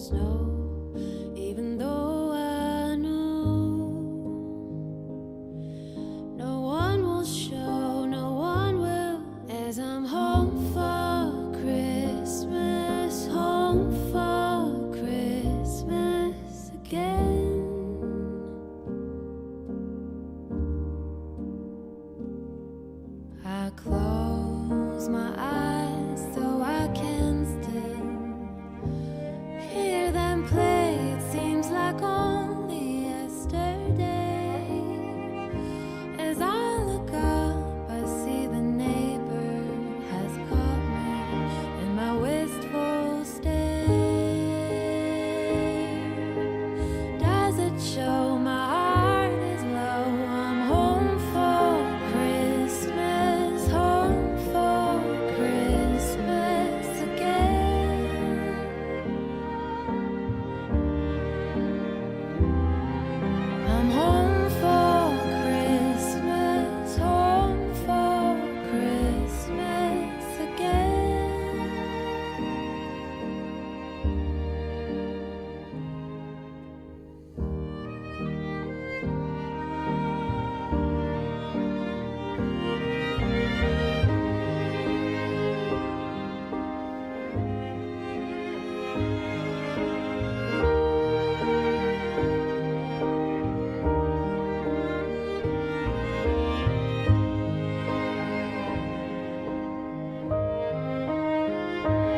snow, even though I know no one will show, no one will, as I'm home for Christmas, home for Christmas again. I close my eyes so I can still hear them play. It seems like only yesterday. As I look up, I see the neighbor has caught me in my wistful stare. Does it show my heart is low? I'm home for Christmas, home for Christmas again. I'm home for Christmas, home for Christmas again.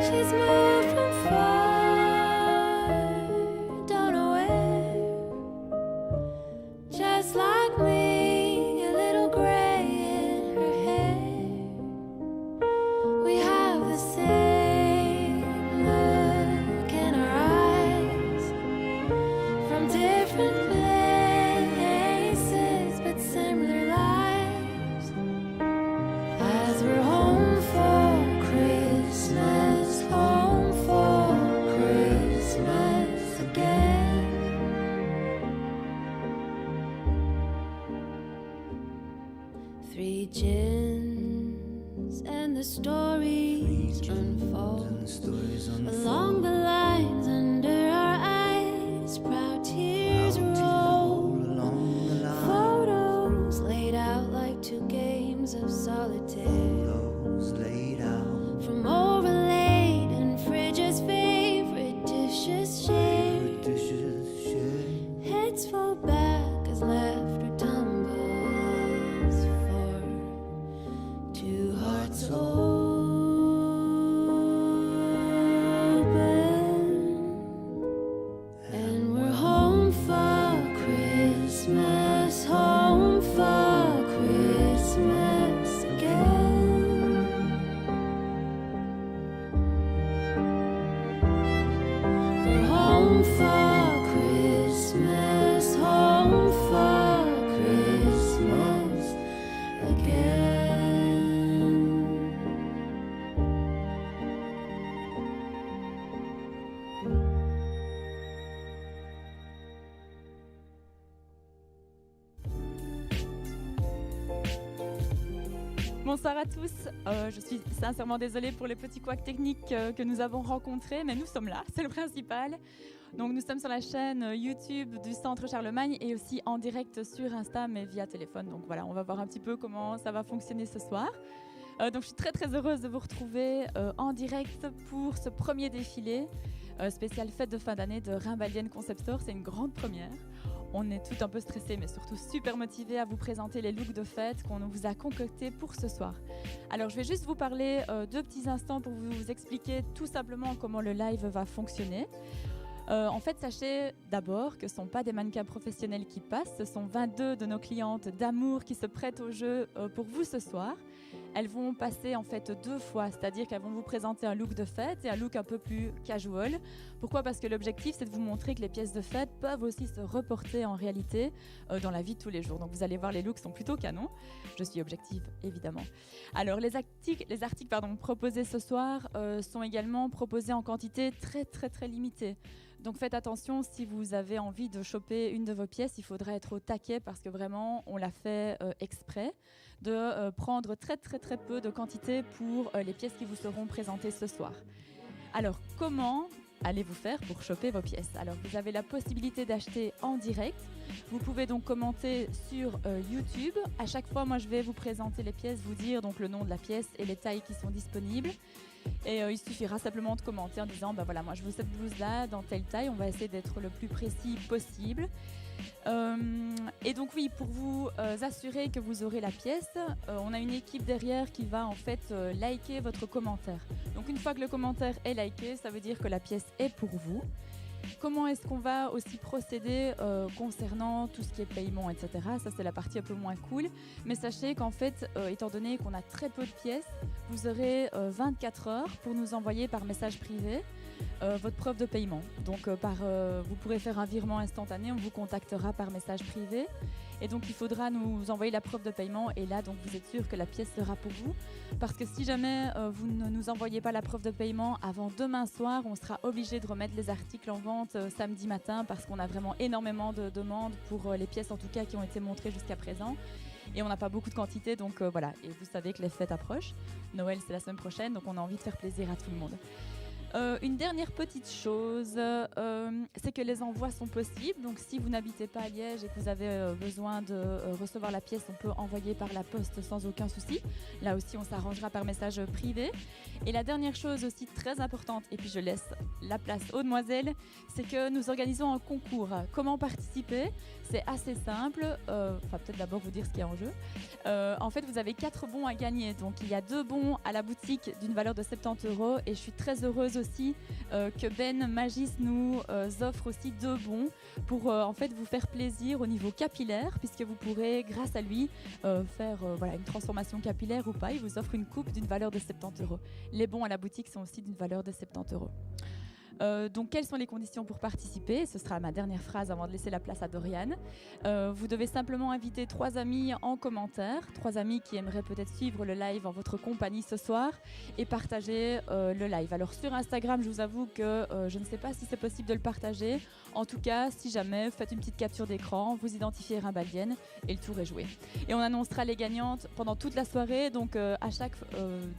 She's moved from far, don't know where. Just like me, a little gray in her hair. We have the same look in our eyes, from different places, but similar lives. As we're home for Christmas, home for Christmas again. Three gins and the stories unfold along the lines under our eyes. Proud tears roll. Photos laid out like two games of solitaire. From overlaid and fridges, favorite dishes shared. Heads fall back as laughter tumbles for two hearts open. And we're home for Christmas, home for Christmas again. We're home for Christmas, home for Christmas again. Bonsoir à tous, je suis sincèrement désolée pour les petits couacs techniques que nous avons rencontrés, mais nous sommes là, c'est le principal. Donc nous sommes sur la chaîne YouTube du Centre Charlemagne et aussi en direct sur Insta, mais via téléphone. Donc voilà, on va voir un petit peu comment ça va fonctionner ce soir. Donc je suis très très heureuse de vous retrouver en direct pour ce premier défilé spécial fête de fin d'année de Rimbalienne Concept Store. C'est une grande première. On est tout un peu stressés, mais surtout super motivés à vous présenter les looks de fête qu'on vous a concoctés pour ce soir. Alors, je vais juste vous parler 2 petits instants pour vous expliquer tout simplement comment le live va fonctionner. En fait, sachez d'abord que ce ne sont pas des mannequins professionnels qui passent, ce sont 22 de nos clientes d'amour qui se prêtent au jeu pour vous ce soir. Elles vont passer en fait 2 fois, c'est-à-dire qu'elles vont vous présenter un look de fête et un look un peu plus casual. Pourquoi ? Parce que l'objectif, c'est de vous montrer que les pièces de fête peuvent aussi se reporter en réalité dans la vie de tous les jours. Donc vous allez voir, les looks sont plutôt canons. Je suis objective, évidemment. Alors les articles proposés ce soir sont également proposés en quantité très très très limitée. Donc faites attention, si vous avez envie de choper une de vos pièces, il faudra être au taquet parce que vraiment, on l'a fait exprès de prendre très très peu de quantité pour les pièces qui vous seront présentées ce soir. Alors comment allez vous faire pour choper vos pièces. Alors vous avez la possibilité d'acheter en direct. Vous pouvez donc commenter sur YouTube. À chaque fois, moi je vais vous présenter les pièces, vous dire donc le nom de la pièce et les tailles qui sont disponibles. Et il suffira simplement de commenter en disant bah voilà, moi je veux cette blouse là dans telle taille. On va essayer d'être le plus précis possible. Et donc oui, pour vous assurer que vous aurez la pièce, on a une équipe derrière qui va en fait liker votre commentaire. Donc une fois que le commentaire est liké, ça veut dire que la pièce est pour vous. Comment est-ce qu'on va aussi procéder concernant tout ce qui est paiement, etc. Ça, c'est la partie un peu moins cool. Mais sachez qu'en fait, étant donné qu'on a très peu de pièces, vous aurez 24 heures pour nous envoyer par message privé votre preuve de paiement. Donc, vous pourrez faire un virement instantané, on vous contactera par message privé. Et donc, il faudra nous envoyer la preuve de paiement. Et là, donc, vous êtes sûr que la pièce sera pour vous. Parce que si jamais vous ne nous envoyez pas la preuve de paiement avant demain soir, on sera obligé de remettre les articles en vente samedi matin parce qu'on a vraiment énormément de demandes pour les pièces, en tout cas, qui ont été montrées jusqu'à présent. Et on n'a pas beaucoup de quantité, donc voilà. Et vous savez que les fêtes approchent. Noël, c'est la semaine prochaine, donc on a envie de faire plaisir à tout le monde. Une dernière petite chose, c'est que les envois sont possibles. Donc si vous n'habitez pas à Liège et que vous avez besoin de recevoir la pièce, on peut envoyer par la poste sans aucun souci. Là aussi, on s'arrangera par message privé. Et la dernière chose aussi très importante, et puis je laisse la place aux demoiselles, c'est que nous organisons un concours. Comment participer ? C'est assez simple. Peut-être d'abord vous dire ce qu'il y a en jeu. En fait, vous avez 4 bons à gagner. Donc il y a 2 bons à la boutique d'une valeur de 70 € et je suis très heureuse aussi que Ben Magis nous offre aussi 2 bons pour en fait vous faire plaisir au niveau capillaire, puisque vous pourrez grâce à lui faire une transformation capillaire ou pas. Il vous offre une coupe d'une valeur de 70 €. Les bons à la boutique sont aussi d'une valeur de 70 €. Donc, quelles sont les conditions pour participer ? Ce sera ma dernière phrase avant de laisser la place à Doriane. Vous devez simplement inviter 3 amis en commentaire, 3 amis qui aimeraient peut-être suivre le live en votre compagnie ce soir et partager le live. Alors, sur Instagram, je vous avoue que je ne sais pas si c'est possible de le partager. En tout cas, si jamais, faites une petite capture d'écran, vous identifiez Rimbaldienne et le tour est joué. Et on annoncera les gagnantes pendant toute la soirée, donc à chaque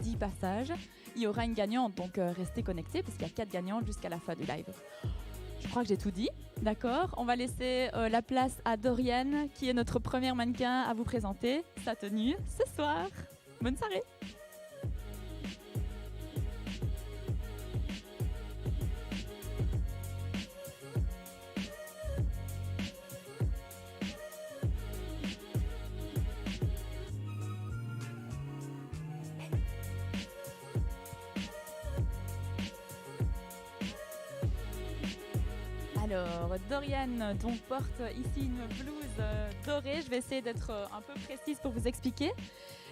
10 passages. Il y aura une gagnante, donc restez connectés parce qu'il y a 4 gagnantes jusqu'à la fin du live. Je crois que j'ai tout dit, d'accord ? On va laisser la place à Doriane, qui est notre première mannequin à vous présenter sa tenue ce soir. Bonne soirée ! Alors, Doriane donc, porte ici une blouse dorée. Je vais essayer d'être un peu précise pour vous expliquer.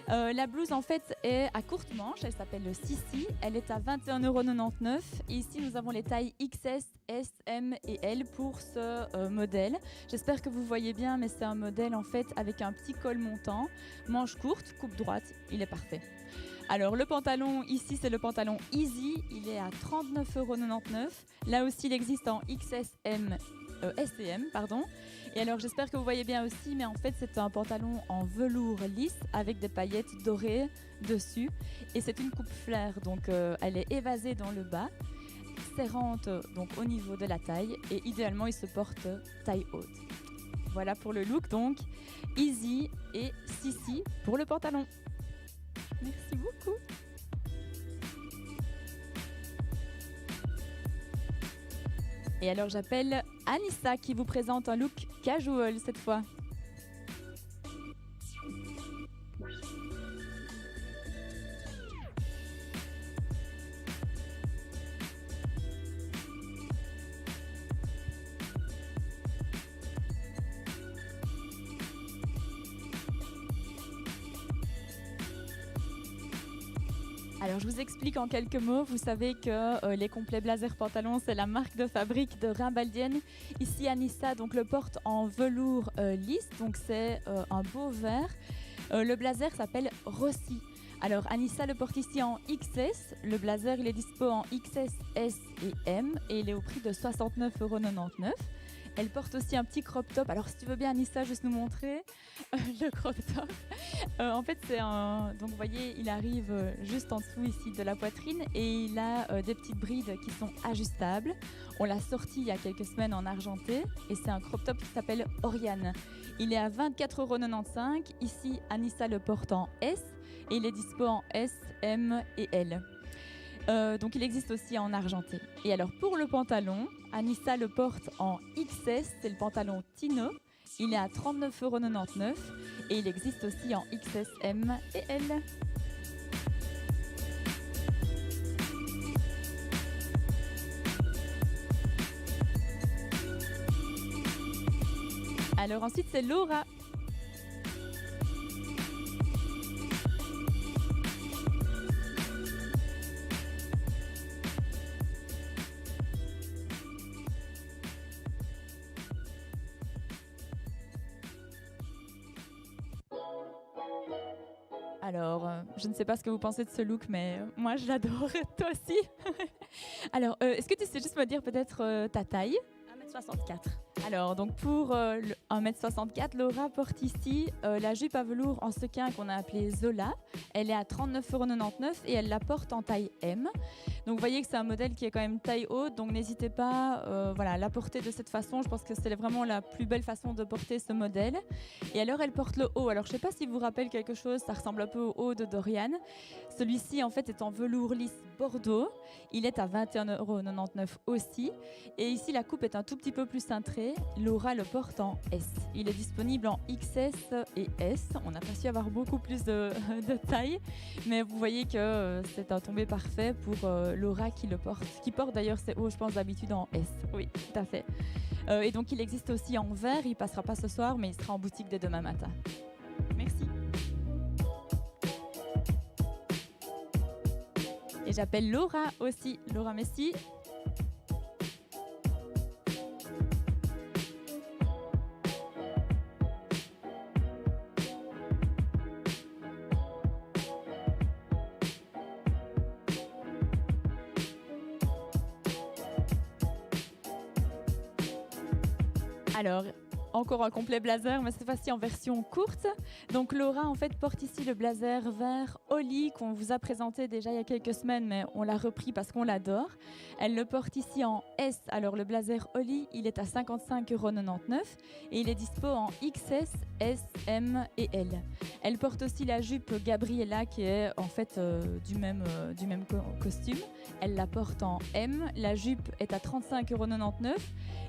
La blouse, en fait, est à courte manche. Elle s'appelle le Sissi. Elle est à 21,99 €. Et ici, nous avons les tailles XS, S, M et L pour ce modèle. J'espère que vous voyez bien, mais c'est un modèle, en fait, avec un petit col montant, manche courte, coupe droite. Il est parfait. Alors, le pantalon, ici, c'est le pantalon Easy. Il est à 39,99 €. Là aussi, il existe en XSM, S et M, pardon. Et alors, j'espère que vous voyez bien aussi, mais en fait, c'est un pantalon en velours lisse avec des paillettes dorées dessus. Et c'est une coupe flair, donc elle est évasée dans le bas, serrante donc au niveau de la taille. Et idéalement, il se porte taille haute. Voilà pour le look, donc Easy et Sissi pour le pantalon. Merci beaucoup. Et alors j'appelle Anissa qui vous présente un look casual cette fois. Alors, je vous explique en quelques mots. Vous savez que les complets blazer pantalons, c'est la marque de fabrique de Rimbaldienne. Ici, Anissa donc, le porte en velours lisse, donc c'est un beau vert. Le blazer s'appelle Rossi. Alors, Anissa le porte ici en XS. Le blazer, il est dispo en XS, S et M et il est au prix de 69,99 €. Elle porte aussi un petit crop top. Alors si tu veux bien Anissa, juste nous montrer le crop top. En fait c'est un... Donc vous voyez, il arrive juste en dessous ici de la poitrine et il a des petites brides qui sont ajustables. On l'a sorti il y a quelques semaines en argenté et c'est un crop top qui s'appelle Oriane. Il est à 24,95 €. Ici Anissa le porte en S et il est dispo en S, M et L. Donc il existe aussi en argenté. Et alors pour le pantalon, Anissa le porte en XS, c'est le pantalon Tino. Il est à 39,99 € et il existe aussi en XS, M et L. Alors ensuite c'est Laura. Alors, je ne sais pas ce que vous pensez de ce look, mais moi je l'adore, toi aussi. Alors, est-ce que tu sais juste me dire peut-être ta taille ? 1m64. Alors, donc pour 1m64, Laura porte ici la jupe à velours en sequin qu'on a appelée Zola. Elle est à 39,99 € et elle la porte en taille M. Donc vous voyez que c'est un modèle qui est quand même taille haute, donc n'hésitez pas à la porter de cette façon. Je pense que c'est vraiment la plus belle façon de porter ce modèle. Et alors elle porte le haut. Alors je ne sais pas si vous rappelle quelque chose, ça ressemble un peu au haut de Dorian. Celui-ci en fait est en velours lisse Bordeaux. Il est à 21,99 € aussi. Et ici la coupe est un tout petit peu plus cintrée. Laura le porte en S. Il est disponible en XS et S. On n'a pas su avoir beaucoup plus de taille, mais vous voyez que c'est un tombé parfait pour Laura qui le porte. Qui porte d'ailleurs ses hauts, je pense, d'habitude en S. Oui, tout à fait. Et donc il existe aussi en vert. Il passera pas ce soir, mais il sera en boutique dès demain matin. Merci. Et j'appelle Laura aussi. Laura Messi. Alors, encore un complet blazer, mais cette fois-ci en version courte. Donc Laura en fait porte ici le blazer vert Oli qu'on vous a présenté déjà il y a quelques semaines, mais on l'a repris parce qu'on l'adore. Elle le porte ici en S. Alors le blazer Oli, il est à 55,99 € et il est dispo en XS, S, M et L. Elle porte aussi la jupe Gabriella qui est en fait du même costume. Elle la porte en M. La jupe est à 35,99 €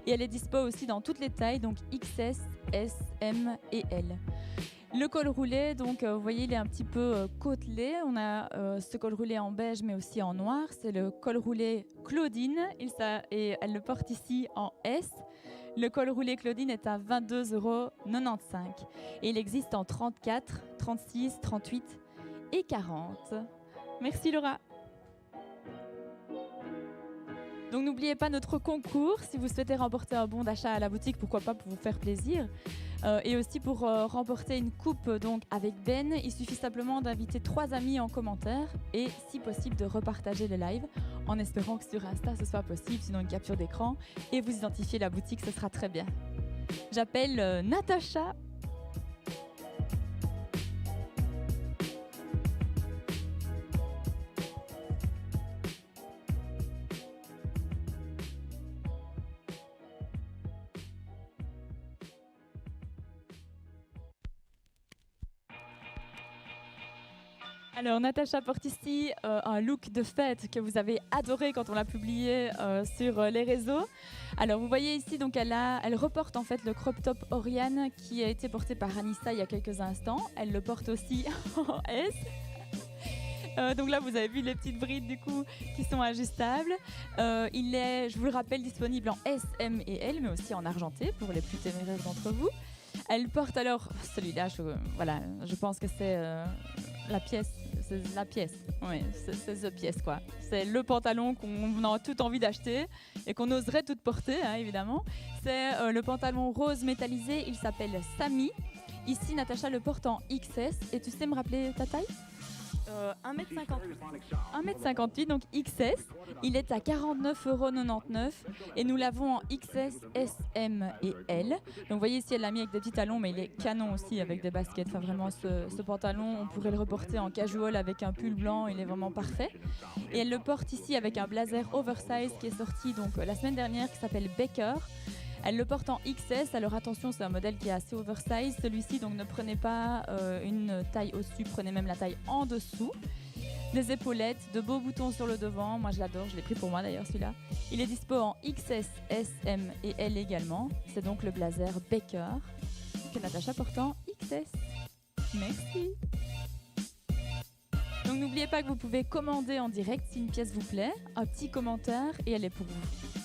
et elle est dispo aussi dans toutes les tailles, donc XS, S, M et L. Le col roulé, donc vous voyez, il est un petit peu côtelé. On a ce col roulé en beige mais aussi en noir. C'est le col roulé Claudine et elle le porte ici en S. Le col roulé Claudine est à 22,95 € et il existe en 34, 36, 38 et 40. Merci Laura. Donc n'oubliez pas notre concours si vous souhaitez remporter un bon d'achat à la boutique, pourquoi pas pour vous faire plaisir. Et aussi pour remporter une coupe donc avec Ben, il suffit simplement d'inviter 3 amis en commentaire et si possible de repartager le live en espérant que sur Insta ce soit possible, sinon une capture d'écran et vous identifiez la boutique, ce sera très bien. J'appelle Natacha. Alors Natacha porte ici un look de fête que vous avez adoré quand on l'a publié sur les réseaux. Alors vous voyez ici, donc elle reporte en fait le crop top Oriane qui a été porté par Anissa il y a quelques instants. Elle le porte aussi en S. Donc là vous avez vu les petites brides du coup qui sont ajustables. Il est, je vous le rappelle, disponible en S, M et L, mais aussi en argenté pour les plus téméraires d'entre vous. Elle porte alors celui-là, je pense que c'est la pièce. C'est la pièce, oui, c'est the pièce quoi. C'est le pantalon qu'on a tout envie d'acheter et qu'on oserait tout porter, hein, évidemment. C'est le pantalon rose métallisé, il s'appelle Samy. Ici, Natacha le porte en XS. Et tu sais me rappeler ta taille ? 1m58. 1m58, donc XS. Il est à 49,99 € et nous l'avons en XS, S, M et L. Donc vous voyez ici, elle l'a mis avec des petits talons, mais il est canon aussi avec des baskets. Enfin vraiment, ce pantalon, on pourrait le reporter en casual avec un pull blanc, il est vraiment parfait. Et elle le porte ici avec un blazer oversize qui est sorti donc la semaine dernière, qui s'appelle Baker. Elle le porte en XS, alors attention, c'est un modèle qui est assez oversize, celui-ci, donc ne prenez pas une taille au-dessus, prenez même la taille en dessous. Des épaulettes, de beaux boutons sur le devant, moi je l'adore, je l'ai pris pour moi d'ailleurs celui-là. Il est dispo en XS, S, M et L également, c'est donc le blazer Baker que Natacha porte en XS. Merci. Donc n'oubliez pas que vous pouvez commander en direct si une pièce vous plaît, un petit commentaire et elle est pour vous.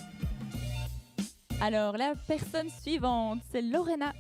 Alors, la personne suivante, c'est Lorena.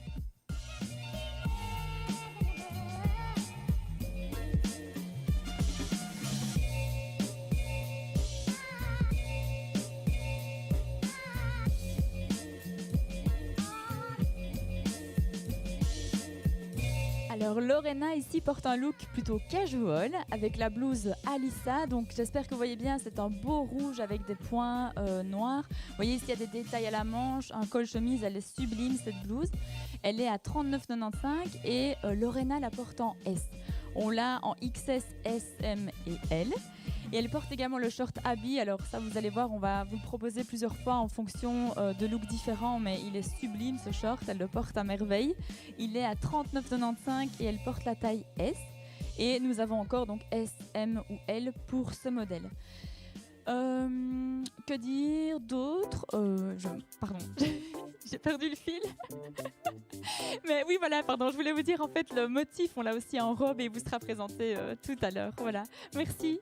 Alors Lorena ici porte un look plutôt casual avec la blouse Alissa, donc j'espère que vous voyez bien, c'est un beau rouge avec des points noirs. Vous voyez ici il y a des détails à la manche, un col chemise, elle est sublime cette blouse. Elle est à 39,95 et Lorena la porte en S. On l'a en XS, S, M et L. Et elle porte également le short habit. Alors ça, vous allez voir, on va vous le proposer plusieurs fois en fonction de looks différents, mais il est sublime ce short, elle le porte à merveille. Il est à 39,95 et elle porte la taille S. Et nous avons encore donc S, M ou L pour ce modèle. Que dire d'autre Pardon, j'ai perdu le fil. Mais oui, voilà, pardon, je voulais vous dire en fait le motif, on l'a aussi en robe et il vous sera présenté tout à l'heure. Voilà, merci.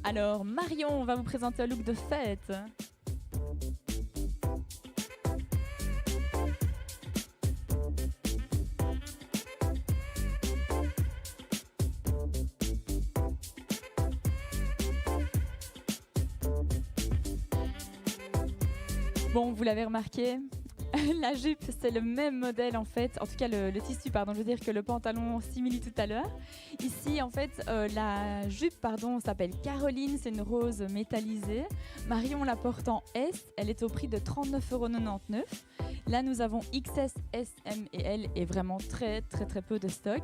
Alors Marion, on va vous présenter un look de fête. Bon, vous l'avez remarqué, la jupe, c'est le même modèle en fait, en tout cas le tissu, pardon, je veux dire que le pantalon simili tout à l'heure. Ici, en fait, la jupe, pardon, s'appelle Caroline, c'est une rose métallisée. Marion la porte en S, elle est au prix de 39,99 €. Là, nous avons XS, S, M et L et vraiment très peu de stock.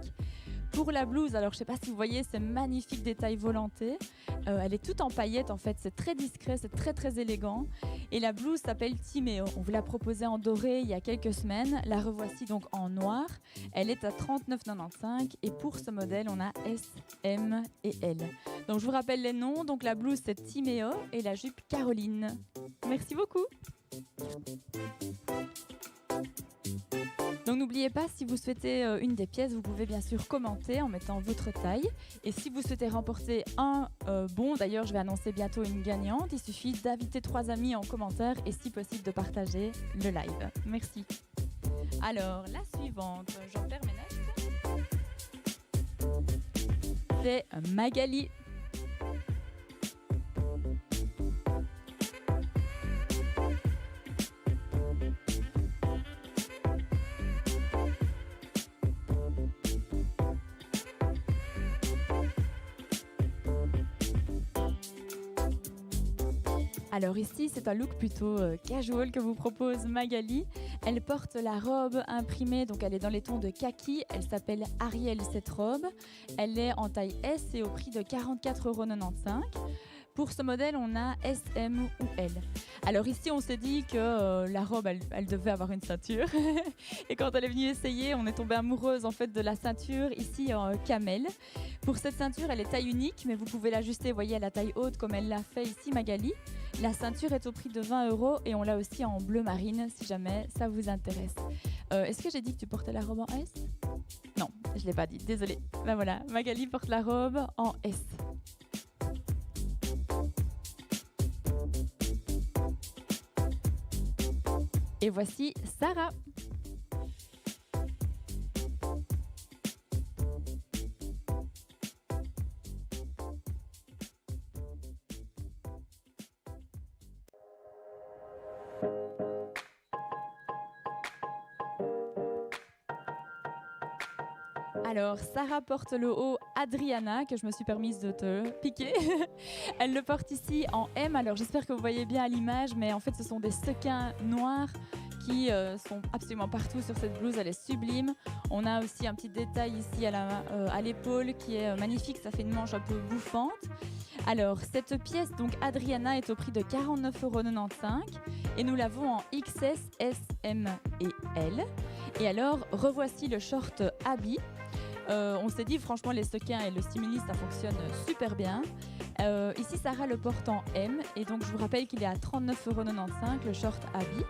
Pour la blouse, alors je ne sais pas si vous voyez ce magnifique détail volanté. Elle est toute en paillettes en fait, c'est très discret, c'est très élégant. Et la blouse s'appelle Timéo. On vous l'a proposée en doré il y a quelques semaines. La revoici donc en noir. Elle est à 39,95 € et pour ce modèle, on a S, M et L. Donc je vous rappelle les noms. Donc la blouse c'est Timéo et la jupe Caroline. Merci beaucoup. Donc n'oubliez pas, si vous souhaitez une des pièces, vous pouvez bien sûr commenter en mettant votre taille. Et si vous souhaitez remporter un bon, d'ailleurs je vais annoncer bientôt une gagnante, il suffit d'inviter 3 amis en commentaire et si possible de partager le live. Merci. Alors la suivante, j'en perds mes notes. C'est Magali. Alors ici, c'est un look plutôt casual que vous propose Magali. Elle porte la robe imprimée, donc elle est dans les tons de kaki. Elle s'appelle Ariel cette robe. Elle est en taille S et au prix de 44,95 €. Pour ce modèle, on a S, M ou L. Alors ici, on s'est dit que la robe, elle devait avoir une ceinture. Et quand elle est venue essayer, on est tombé amoureuse en fait de la ceinture ici en camel. Pour cette ceinture, elle est taille unique, mais vous pouvez l'ajuster, vous voyez, à la taille haute comme elle l'a fait ici, Magali. La ceinture est au prix de 20 € et on l'a aussi en bleu marine, si jamais ça vous intéresse. Est-ce que j'ai dit que tu portais la robe en S? Non, je ne l'ai pas dit, désolée. Ben voilà, Magali porte la robe en S. Et voici Sarah. Alors, Sarah porte le haut Adriana, que je me suis permise de te piquer. Elle le porte ici en M. Alors, j'espère que vous voyez bien à l'image, mais en fait, ce sont des sequins noirs qui sont absolument partout sur cette blouse. Elle est sublime. On a aussi un petit détail ici à l'épaule qui est magnifique. Ça fait une manche un peu bouffante. Alors, cette pièce, donc Adriana, est au prix de 49,95 € et nous l'avons en XS, S, M et L. Et alors, revoici le short Abby. On s'est dit, franchement, les sequins et le simili, ça fonctionne super bien. Ici, Sarah le porte en M et donc je vous rappelle qu'il est à 39,95 € le short Abby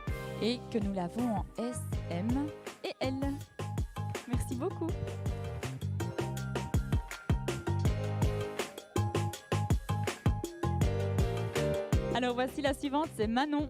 et que nous l'avons en S, M et L. Merci beaucoup. Alors voici la suivante, c'est Manon.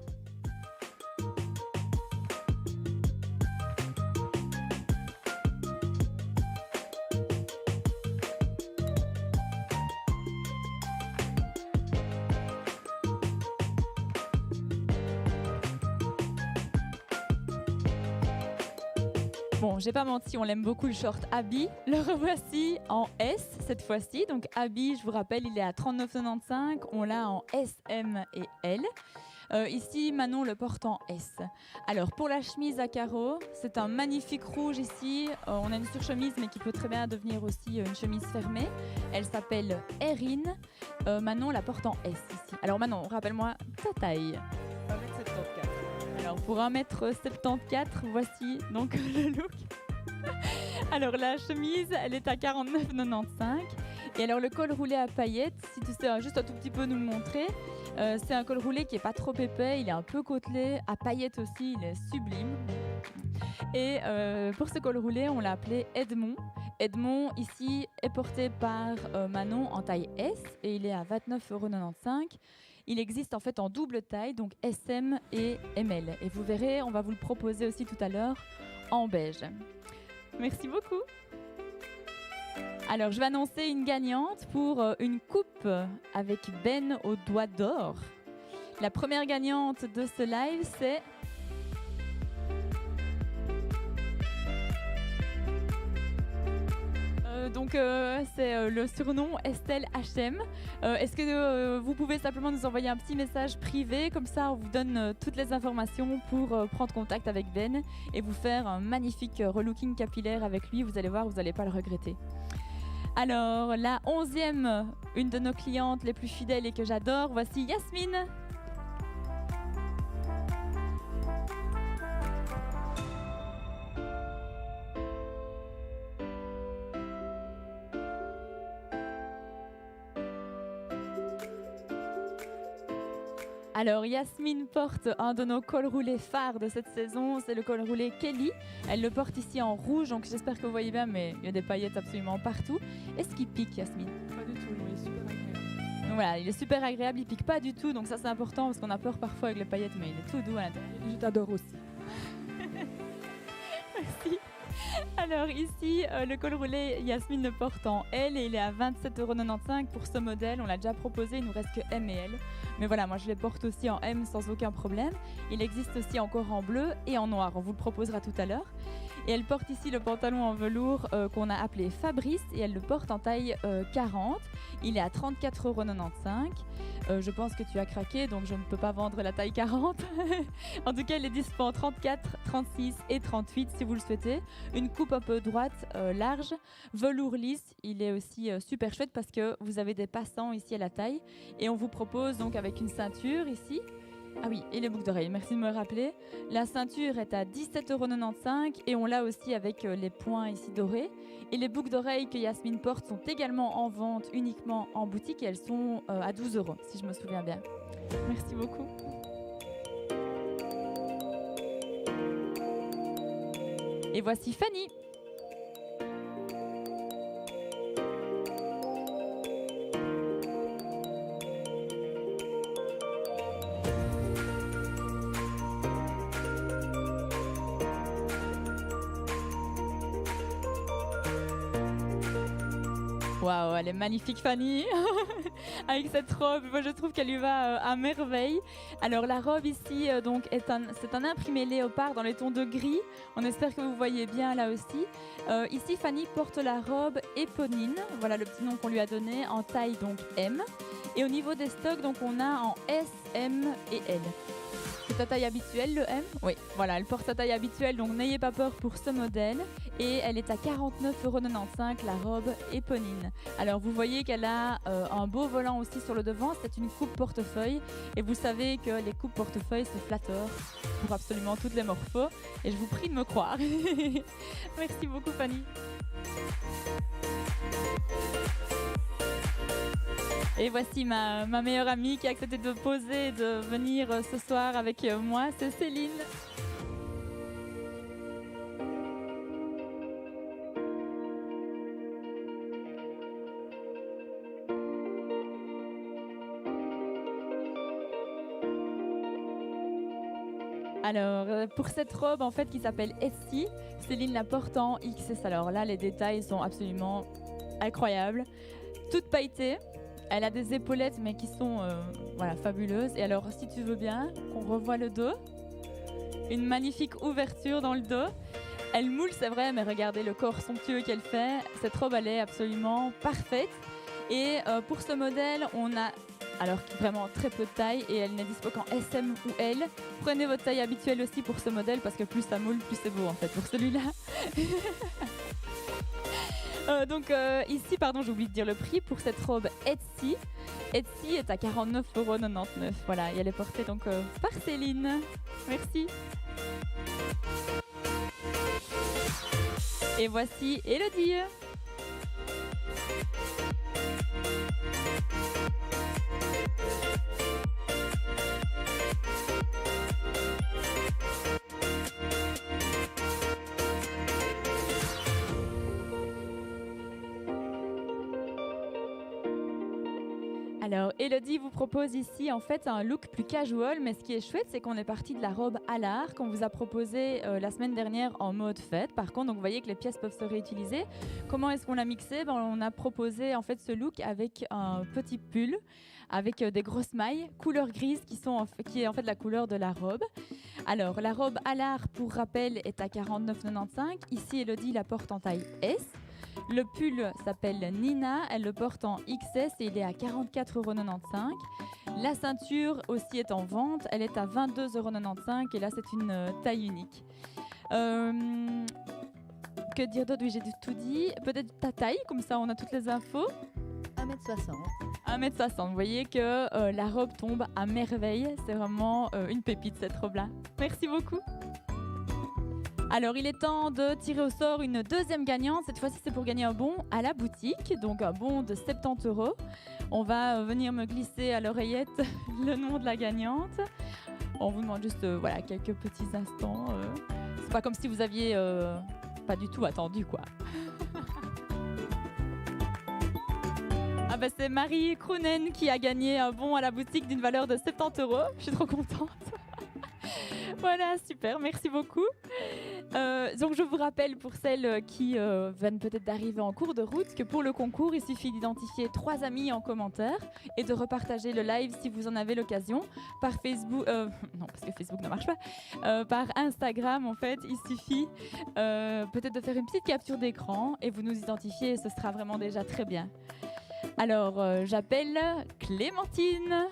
Bon, j'ai pas menti, on l'aime beaucoup le short Abby. Le revoici en S cette fois-ci. Donc Abby, je vous rappelle, il est à 39,95 €. On l'a en S, M et L. Ici, Manon le porte en S. Alors, pour la chemise à carreaux, c'est un magnifique rouge ici. On a une surchemise, mais qui peut très bien devenir aussi une chemise fermée. Elle s'appelle Erin. Manon la porte en S ici. Alors Manon, rappelle-moi ta taille. 1m74. Alors pour 1m74, voici donc le look. Alors la chemise, elle est à 49,95 €. Et alors le col roulé à paillettes, si tu sais juste un tout petit peu nous le montrer, c'est un col roulé qui est pas trop épais, il est un peu côtelé, à paillettes aussi, il est sublime. Et pour ce col roulé, on l'a appelé Edmond. Edmond ici est porté par Manon en taille S et il est à 29,95 €. Il existe en fait en double taille, donc SM et ML. Et vous verrez, on va vous le proposer aussi tout à l'heure en beige. Merci beaucoup. Alors, je vais annoncer une gagnante pour une coupe avec Ben au doigt d'or. La première gagnante de ce live, c'est... c'est le surnom Estelle HM. Est-ce que vous pouvez simplement nous envoyer un petit message privé, comme ça on vous donne toutes les informations pour prendre contact avec Ben et vous faire un magnifique relooking capillaire avec lui. Vous allez voir, vous n'allez pas le regretter. Alors, la 11e, une de nos clientes les plus fidèles et que j'adore, voici Yasmine. Alors Yasmine porte un de nos cols roulés phares de cette saison, c'est le col roulé Kelly. Elle le porte ici en rouge, donc j'espère que vous voyez bien, mais il y a des paillettes absolument partout. Est-ce qu'il pique, Yasmine? Pas du tout, il est super agréable. Donc voilà, il est super agréable, il pique pas du tout, donc ça c'est important parce qu'on a peur parfois avec les paillettes, mais il est tout doux à l'intérieur. Je t'adore aussi. Merci. Alors ici, le col roulé, Yasmine le porte en L et il est à 27,95 € pour ce modèle. On l'a déjà proposé, il nous reste que M et L. Mais voilà, moi je les porte aussi en M sans aucun problème. Il existe aussi encore en bleu et en noir, on vous le proposera tout à l'heure. Et elle porte ici le pantalon en velours qu'on a appelé Fabrice et elle le porte en taille 40. Il est à 34,95 €. Je pense que tu as craqué, donc je ne peux pas vendre la taille 40. En tout cas, il est dispo en 34, 36 et 38 si vous le souhaitez. Une coupe un peu droite, large, velours lisse. Il est aussi super chouette parce que vous avez des passants ici à la taille. Et on vous propose donc avec une ceinture ici. Ah oui, et les boucles d'oreilles, merci de me rappeler. La ceinture est à 17,95 € et on l'a aussi avec les points ici dorés. Et les boucles d'oreilles que Yasmine porte sont également en vente uniquement en boutique et elles sont à 12 € si je me souviens bien. Merci beaucoup. Et voici Fanny. Waouh, elle est magnifique Fanny avec cette robe. Moi, je trouve qu'elle lui va à merveille. Alors la robe ici, c'est un imprimé léopard dans les tons de gris. On espère que vous voyez bien là aussi. Ici, Fanny porte la robe éponine. Voilà le petit nom qu'on lui a donné en taille donc M. Et au niveau des stocks, donc on a en S, M et L. C'est ta taille habituelle, le M? Oui, voilà, elle porte sa taille habituelle, donc n'ayez pas peur pour ce modèle. Et elle est à 49,95 €, la robe éponine. Alors, vous voyez qu'elle a un beau volant aussi sur le devant. C'est une coupe portefeuille. Et vous savez que les coupes portefeuille, c'est flatteur pour absolument toutes les morphos. Et je vous prie de me croire. Merci beaucoup, Fanny. Et voici ma meilleure amie qui a accepté de poser et de venir ce soir avec moi, c'est Céline. Alors, pour cette robe en fait qui s'appelle Essie, Céline la porte en XS. Alors là, les détails sont absolument incroyables. Toute pailletée. Elle a des épaulettes mais qui sont fabuleuses. Et alors si tu veux bien qu'on revoie le dos, une magnifique ouverture dans le dos. Elle moule c'est vrai mais regardez le corps somptueux qu'elle fait. Cette robe elle est absolument parfaite. Et pour ce modèle on a alors vraiment très peu de taille et elle n'est dispo qu'en SM ou L. Prenez votre taille habituelle aussi pour ce modèle parce que plus ça moule plus c'est beau en fait pour celui-là. Ici, j'ai oublié de dire le prix pour cette robe Etsy. Etsy est à 49,99 €. Voilà, et elle est portée donc par Céline. Merci. Et voici Elodie. Alors, Elodie vous propose ici en fait un look plus casual, mais ce qui est chouette, c'est qu'on est parti de la robe à l'art qu'on vous a proposée la semaine dernière en mode fête. Par contre, donc, vous voyez que les pièces peuvent se réutiliser. Comment est-ce qu'on l'a mixé? On a proposé en fait ce look avec un petit pull, avec des grosses mailles, couleur grise, qui est en fait la couleur de la robe. Alors, la robe à l'art, pour rappel, est à 49,95 €. Ici, Elodie la porte en taille S. Le pull s'appelle Nina, elle le porte en XS et il est à 44,95 €. La ceinture aussi est en vente, elle est à 22,95 € et là c'est une taille unique. Que dire d'autre? Oui, j'ai tout dit. Peut-être ta taille, comme ça on a toutes les infos. 1m60. 1m60, vous voyez que la robe tombe à merveille, c'est vraiment une pépite cette robe-là. Merci beaucoup. Alors, il est temps de tirer au sort une deuxième gagnante. Cette fois-ci, c'est pour gagner un bon à la boutique, donc un bon de 70 €. On va venir me glisser à l'oreillette le nom de la gagnante. On vous demande juste quelques petits instants. C'est pas comme si vous aviez pas du tout attendu, quoi. C'est Marie Krounen qui a gagné un bon à la boutique d'une valeur de 70 €. Je suis trop contente. Voilà, super, merci beaucoup. Donc je vous rappelle pour celles qui viennent peut-être d'arriver en cours de route que pour le concours, il suffit d'identifier 3 amis en commentaire et de repartager le live si vous en avez l'occasion par Facebook, non parce que Facebook ne marche pas, par Instagram en fait, il suffit peut-être de faire une petite capture d'écran et vous nous identifiez et ce sera vraiment déjà très bien. Alors j'appelle Clémentine.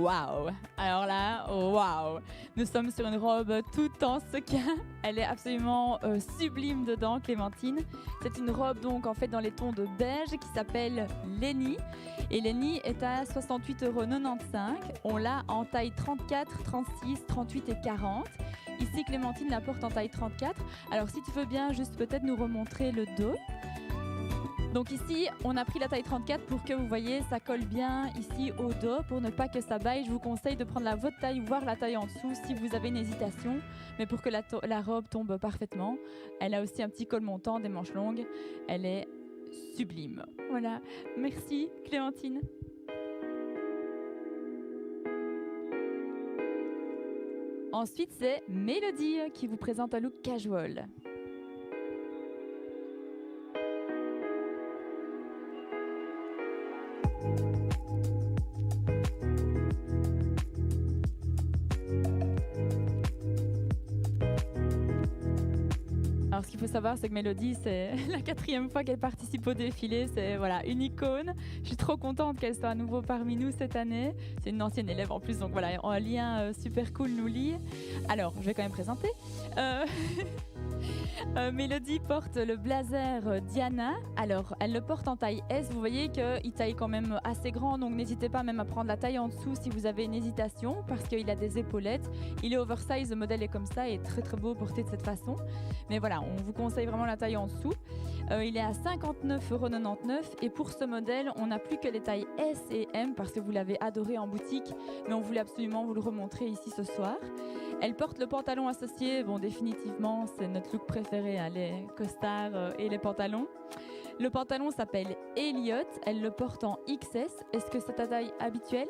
Waouh! Alors là, waouh! Nous sommes sur une robe toute en sequin. Elle est absolument sublime dedans, Clémentine. C'est une robe donc en fait dans les tons de beige qui s'appelle Lenny. Et Lenny est à 68,95 €. On l'a en taille 34, 36, 38 et 40. Ici, Clémentine la porte en taille 34. Alors si tu veux bien juste peut-être nous remontrer le dos. Donc ici, on a pris la taille 34 pour que vous voyez, ça colle bien ici au dos pour ne pas que ça baille. Je vous conseille de prendre votre taille, voire la taille en dessous si vous avez une hésitation, mais pour que la robe tombe parfaitement. Elle a aussi un petit col montant, des manches longues. Elle est sublime. Voilà, merci Clémentine. Ensuite, c'est Mélodie qui vous présente un look casual. Alors, ce qu'il faut savoir, c'est que Mélodie, c'est la 4e fois qu'elle participe au défilé. C'est voilà, une icône. Je suis trop contente qu'elle soit à nouveau parmi nous cette année. C'est une ancienne élève en plus, donc voilà, un lien super cool nous lie. Alors, je vais quand même présenter. Mélodie porte le blazer Diana. Alors, elle le porte en taille S. Vous voyez qu'il taille quand même assez grand, donc n'hésitez pas même à prendre la taille en dessous si vous avez une hésitation, parce qu'il a des épaulettes. Il est oversize, le modèle est comme ça et très très beau porté de cette façon. Mais voilà, on vous conseille vraiment la taille en dessous. Il est à 59,99 € et pour ce modèle, on n'a plus que les tailles S et M parce que vous l'avez adoré en boutique, mais on voulait absolument vous le remontrer ici ce soir. Elle porte le pantalon associé, bon définitivement c'est notre look préféré, hein, les costards et les pantalons. Le pantalon s'appelle Elliot, elle le porte en XS. Est-ce que c'est ta taille habituelle ?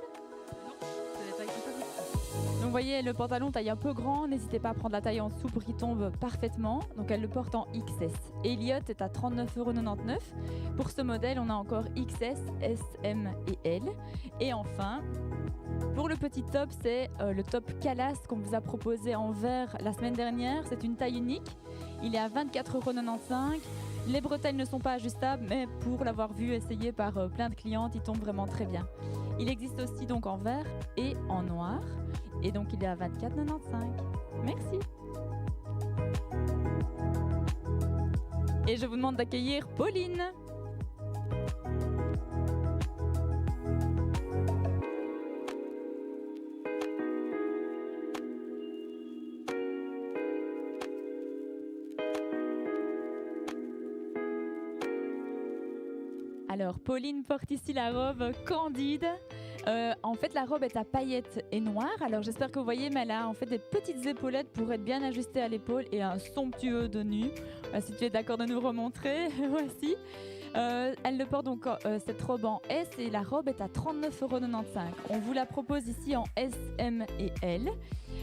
Donc vous voyez, le pantalon taille un peu grand, n'hésitez pas à prendre la taille en dessous pour qu'il tombe parfaitement. Donc elle le porte en XS. Elliot est à 39,99 €. Pour ce modèle, on a encore XS, S, M et L. Et enfin, pour le petit top, c'est le top Calas qu'on vous a proposé en vert la semaine dernière. C'est une taille unique. Il est à 24,95 €. Les bretelles ne sont pas ajustables, mais pour l'avoir vu essayer par plein de clientes, il tombe vraiment très bien. Il existe aussi donc en vert et en noir. Et donc il est à 24,95 €. Merci. Et je vous demande d'accueillir Pauline. Alors, Pauline porte ici la robe Candide. En fait, la robe est à paillettes et noire. Alors, j'espère que vous voyez, mais elle a en fait des petites épaulettes pour être bien ajustée à l'épaule et un somptueux de nu. Si tu es d'accord de nous remontrer, voici. Elle le porte donc cette robe en S et la robe est à 39,95 €. On vous la propose ici en S, M et L.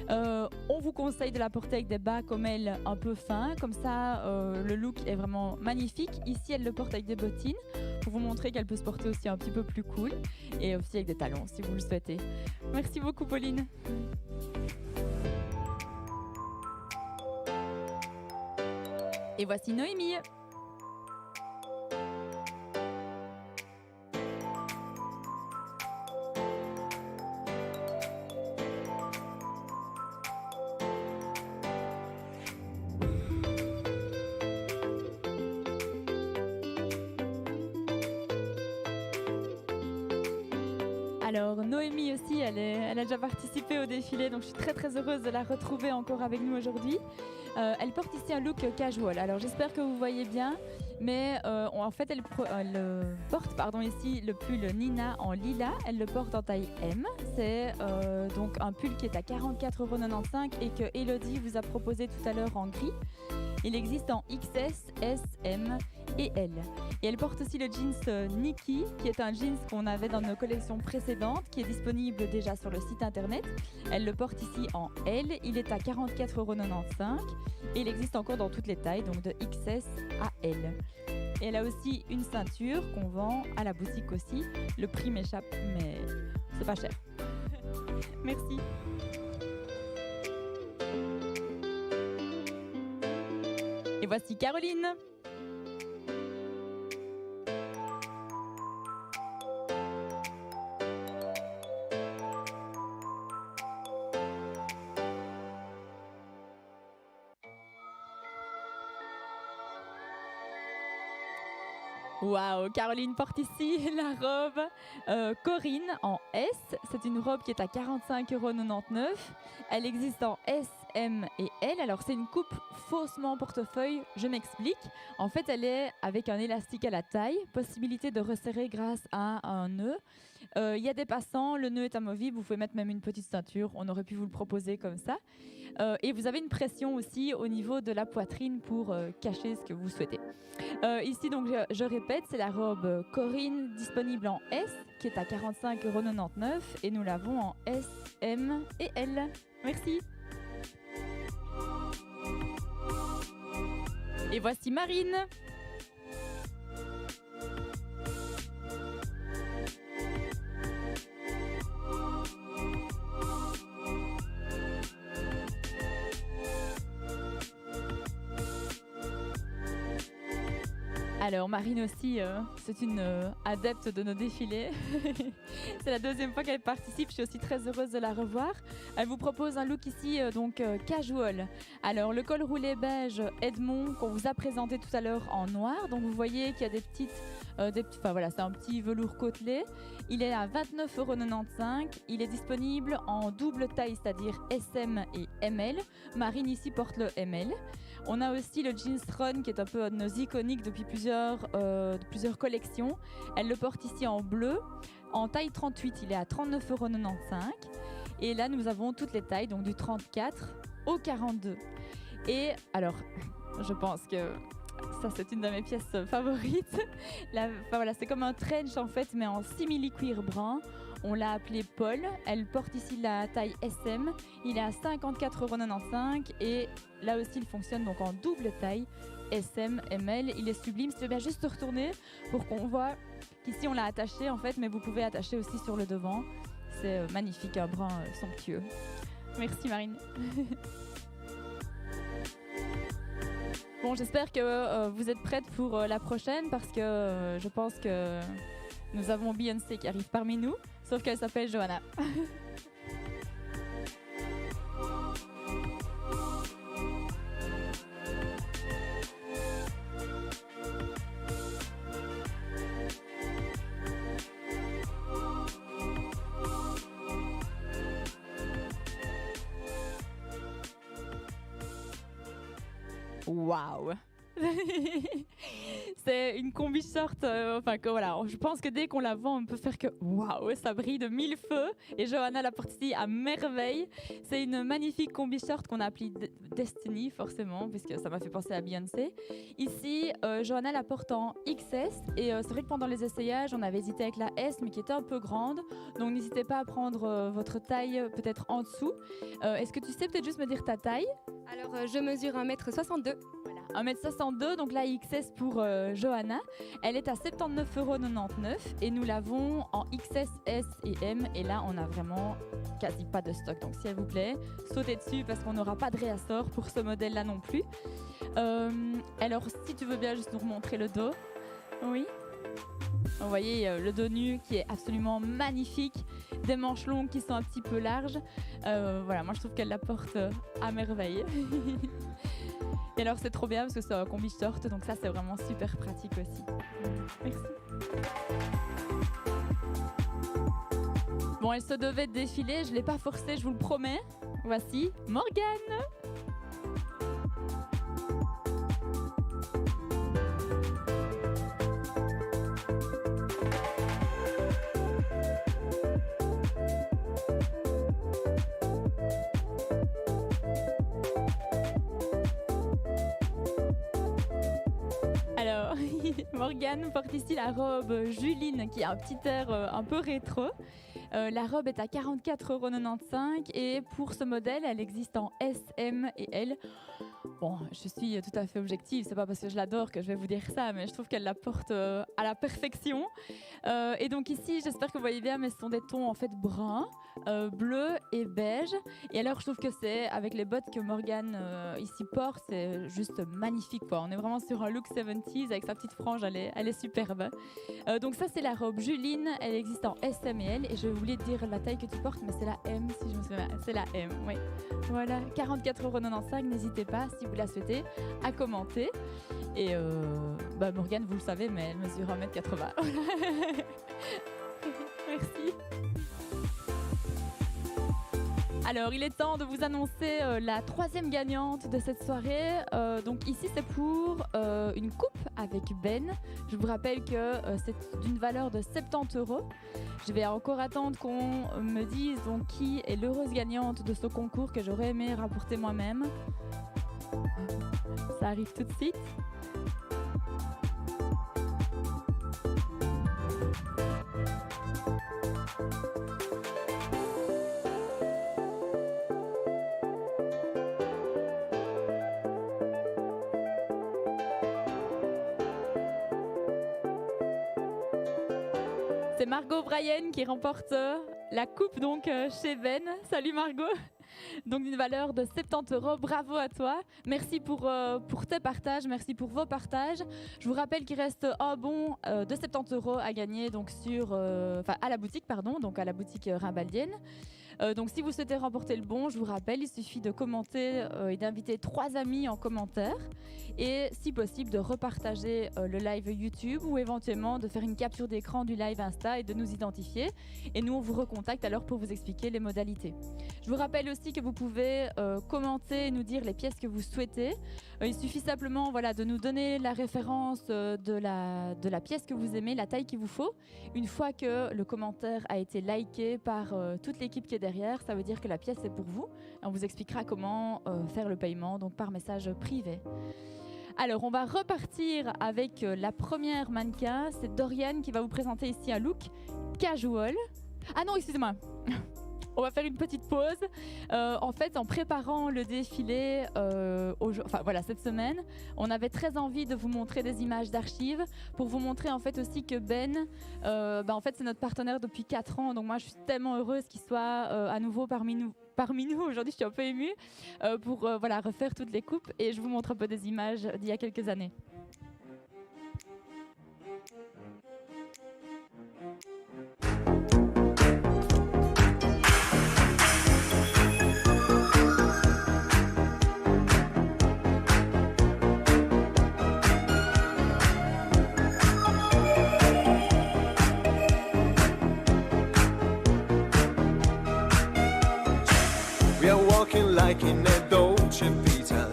On vous conseille de la porter avec des bas comme elle un peu fins, comme ça le look est vraiment magnifique. Ici elle le porte avec des bottines pour vous montrer qu'elle peut se porter aussi un petit peu plus cool et aussi avec des talons si vous le souhaitez. Merci beaucoup Pauline. Et voici Noémie. Alors Noémie aussi, elle a déjà participé au défilé, donc je suis très très heureuse de la retrouver encore avec nous aujourd'hui. Elle porte ici un look casual, alors j'espère que vous voyez bien, mais en fait elle porte ici le pull Nina en lilas, elle le porte en taille M. C'est donc un pull qui est à 44,95 € et que Elodie vous a proposé tout à l'heure en gris. Il existe en XS, S, M et L. Et elle porte aussi le jeans Nikki, qui est un jeans qu'on avait dans nos collections précédentes, qui est disponible déjà sur le site internet. Elle le porte ici en L, il est à 44,95 € et il existe encore dans toutes les tailles, donc de XS à L. Et elle a aussi une ceinture qu'on vend à la boutique aussi. Le prix m'échappe, mais c'est pas cher. Merci. Et voici Caroline. Waouh, Caroline porte ici la robe Corinne en S. C'est une robe qui est à 45,99 €. Elle existe en S, M et L. Alors c'est une coupe faussement portefeuille, je m'explique. En fait, elle est avec un élastique à la taille, possibilité de resserrer grâce à un nœud. Il y a des passants, le nœud est amovible, vous pouvez mettre même une petite ceinture, on aurait pu vous le proposer comme ça. Et vous avez une pression aussi au niveau de la poitrine pour cacher ce que vous souhaitez. Ici, donc, je répète, c'est la robe Corinne disponible en S qui est à 45,99 € et nous l'avons en S, M et L. Merci. Et voici Marine. Alors Marine aussi, c'est une adepte de nos défilés. C'est la deuxième fois qu'elle participe, je suis aussi très heureuse de la revoir. Elle vous propose un look ici casual. Alors le col roulé beige Edmond qu'on vous a présenté tout à l'heure en noir. Donc vous voyez qu'il y a des petites, voilà, c'est un petit velours côtelé. Il est à 29,95 €. Il est disponible en double taille, c'est-à-dire SM et ML. Marine ici porte le ML. On a aussi le jeans Run qui est un peu un de nos iconiques depuis plusieurs collections. Elle le porte ici en bleu. En taille 38, il est à 39,95 €. Et là, nous avons toutes les tailles, donc du 34 au 42. Et alors, je pense que ça, c'est une de mes pièces favorites. Voilà, c'est comme un trench en fait, mais en simili-cuir brun. On l'a appelé Paul. Elle porte ici la taille SM. Il est à 54,95 € et là aussi, il fonctionne donc en double taille SM, ML. Il est sublime. Si tu veux bien juste te retourner pour qu'on voit qu'ici, on l'a attaché en fait, mais vous pouvez attacher aussi sur le devant. C'est magnifique, un brun somptueux. Merci Marine. Bon, j'espère que vous êtes prêtes pour la prochaine parce que je pense que nous avons Beyoncé qui arrive parmi nous, sauf qu'elle s'appelle Johanna. Waouh. C'est une combi short, voilà, je pense que dès qu'on la vend, on peut faire que waouh, ça brille de mille feux. Et Johanna la porte ici à merveille. C'est une magnifique combi short qu'on a appelée Destiny, forcément, puisque ça m'a fait penser à Beyoncé. Ici, Johanna la porte en XS. Et c'est vrai que pendant les essayages, on avait hésité avec la S, mais qui était un peu grande. Donc n'hésitez pas à prendre votre taille peut-être en dessous. Est-ce que tu sais peut-être juste me dire ta taille? Alors, je mesure 1m62. 1m62, donc la XS pour Johanna. Elle est à 79,99 € et nous l'avons en XS, S et M. Et là, on a vraiment quasi pas de stock. Donc, s'il vous plaît, sautez dessus parce qu'on n'aura pas de réassort pour ce modèle-là non plus. Alors, si tu veux bien juste nous remontrer le dos. Oui. Vous voyez le dos nu qui est absolument magnifique, des manches longues qui sont un petit peu larges. Voilà, moi je trouve qu'elle la porte à merveille. Et alors c'est trop bien parce que c'est un combi short, donc ça c'est vraiment super pratique aussi. Merci. Bon, elle se devait de défiler, je ne l'ai pas forcée, je vous le promets. Voici Morgane. Morgane porte ici la robe Juline qui a un petit air un peu rétro. La robe est à 44,95 € et pour ce modèle, elle existe en S, M et L. Bon, je suis tout à fait objective, c'est pas parce que je l'adore que je vais vous dire ça, mais je trouve qu'elle la porte à la perfection. Et donc ici, j'espère que vous voyez bien, mais ce sont des tons en fait bruns, bleu et beige. Et alors, je trouve que c'est avec les bottes que Morgane ici porte, c'est juste magnifique, quoi. On est vraiment sur un look 70s avec sa petite frange, elle est superbe. Donc ça, c'est la robe Juline, elle existe en S, M et L. Et je voulais te dire la taille que tu portes, mais c'est la M, si je me souviens. C'est la M, oui. Voilà, 44,95 €, n'hésitez pas, si vous la souhaitez, à commenter. Et Morgane, vous le savez, mais elle mesure 1m80. Merci. Alors, il est temps de vous annoncer la troisième gagnante de cette soirée. Donc ici, c'est pour une coupe avec Ben. Je vous rappelle que c'est d'une valeur de 70 €. Je vais encore attendre qu'on me dise donc qui est l'heureuse gagnante de ce concours que j'aurais aimé rapporter moi-même. Ça arrive tout de suite. C'est Margot Bryan qui remporte la coupe donc chez Ben. Salut Margot. Donc d'une valeur de 70 €. Bravo à toi. Merci pour tes partages, merci pour vos partages. Je vous rappelle qu'il reste un bon de 70 € à gagner donc à la boutique, donc à la boutique Rimbaldienne. Donc si vous souhaitez remporter le bon, je vous rappelle, il suffit de commenter et d'inviter 3 amis en commentaire et si possible de repartager le live YouTube ou éventuellement de faire une capture d'écran du live Insta et de nous identifier. Et nous, on vous recontacte alors pour vous expliquer les modalités. Je vous rappelle aussi que vous pouvez commenter et nous dire les pièces que vous souhaitez. Il suffit simplement de nous donner la référence de la pièce que vous aimez, la taille qu'il vous faut. Une fois que le commentaire a été liké par toute l'équipe qui est derrière, ça veut dire que la pièce est pour vous. On vous expliquera comment faire le paiement, donc par message privé. Alors, on va repartir avec la première mannequin. C'est Dorian qui va vous présenter ici un look casual. Ah non, excusez-moi. On va faire une petite pause. En fait, en préparant le défilé cette semaine, on avait très envie de vous montrer des images d'archives pour vous montrer en fait aussi que Ben, c'est notre partenaire depuis 4 ans. Donc moi, je suis tellement heureuse qu'il soit à nouveau parmi nous. Aujourd'hui, je suis un peu émue pour refaire toutes les coupes et je vous montre un peu des images d'il y a quelques années. We are walking like in a Dolce Vita.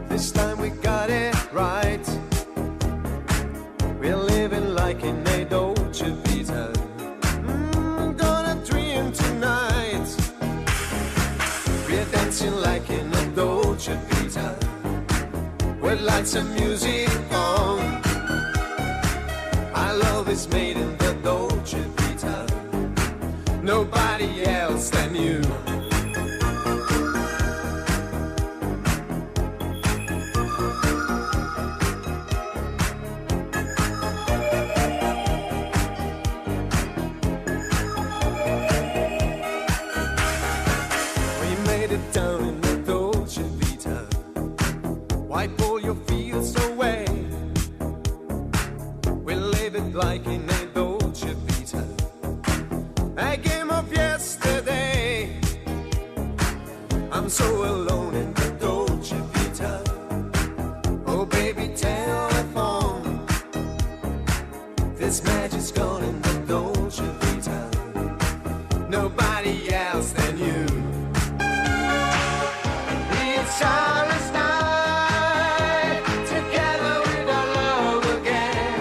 This time we got it right. We're living like in a Dolce Vita. Gonna dream tonight. We're dancing like in a Dolce Vita. With lights and music on. Our love is made in the Dolce Vita. Nobody else than you. Down in the Dolce Vita, wipe all your fears away. We live it like in a Dolce Vita, a game of yesterday. I'm so alone in the Dolce Vita. Oh baby, telephone. This magic's gone in the Dolce Vita. Nobody else than you. Starless night, together with our love again.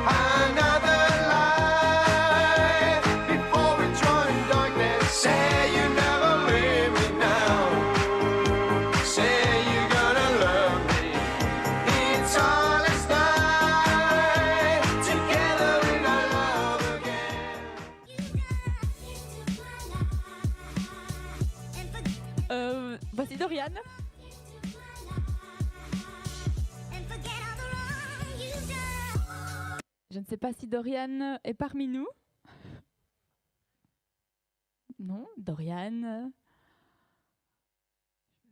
Another life before we join darkness. Say you never leave me now. Say you're gonna love me. It's starless night, together with our love again. Voici Dorian. Je ne sais pas si Dorian est parmi nous. Non, Dorian.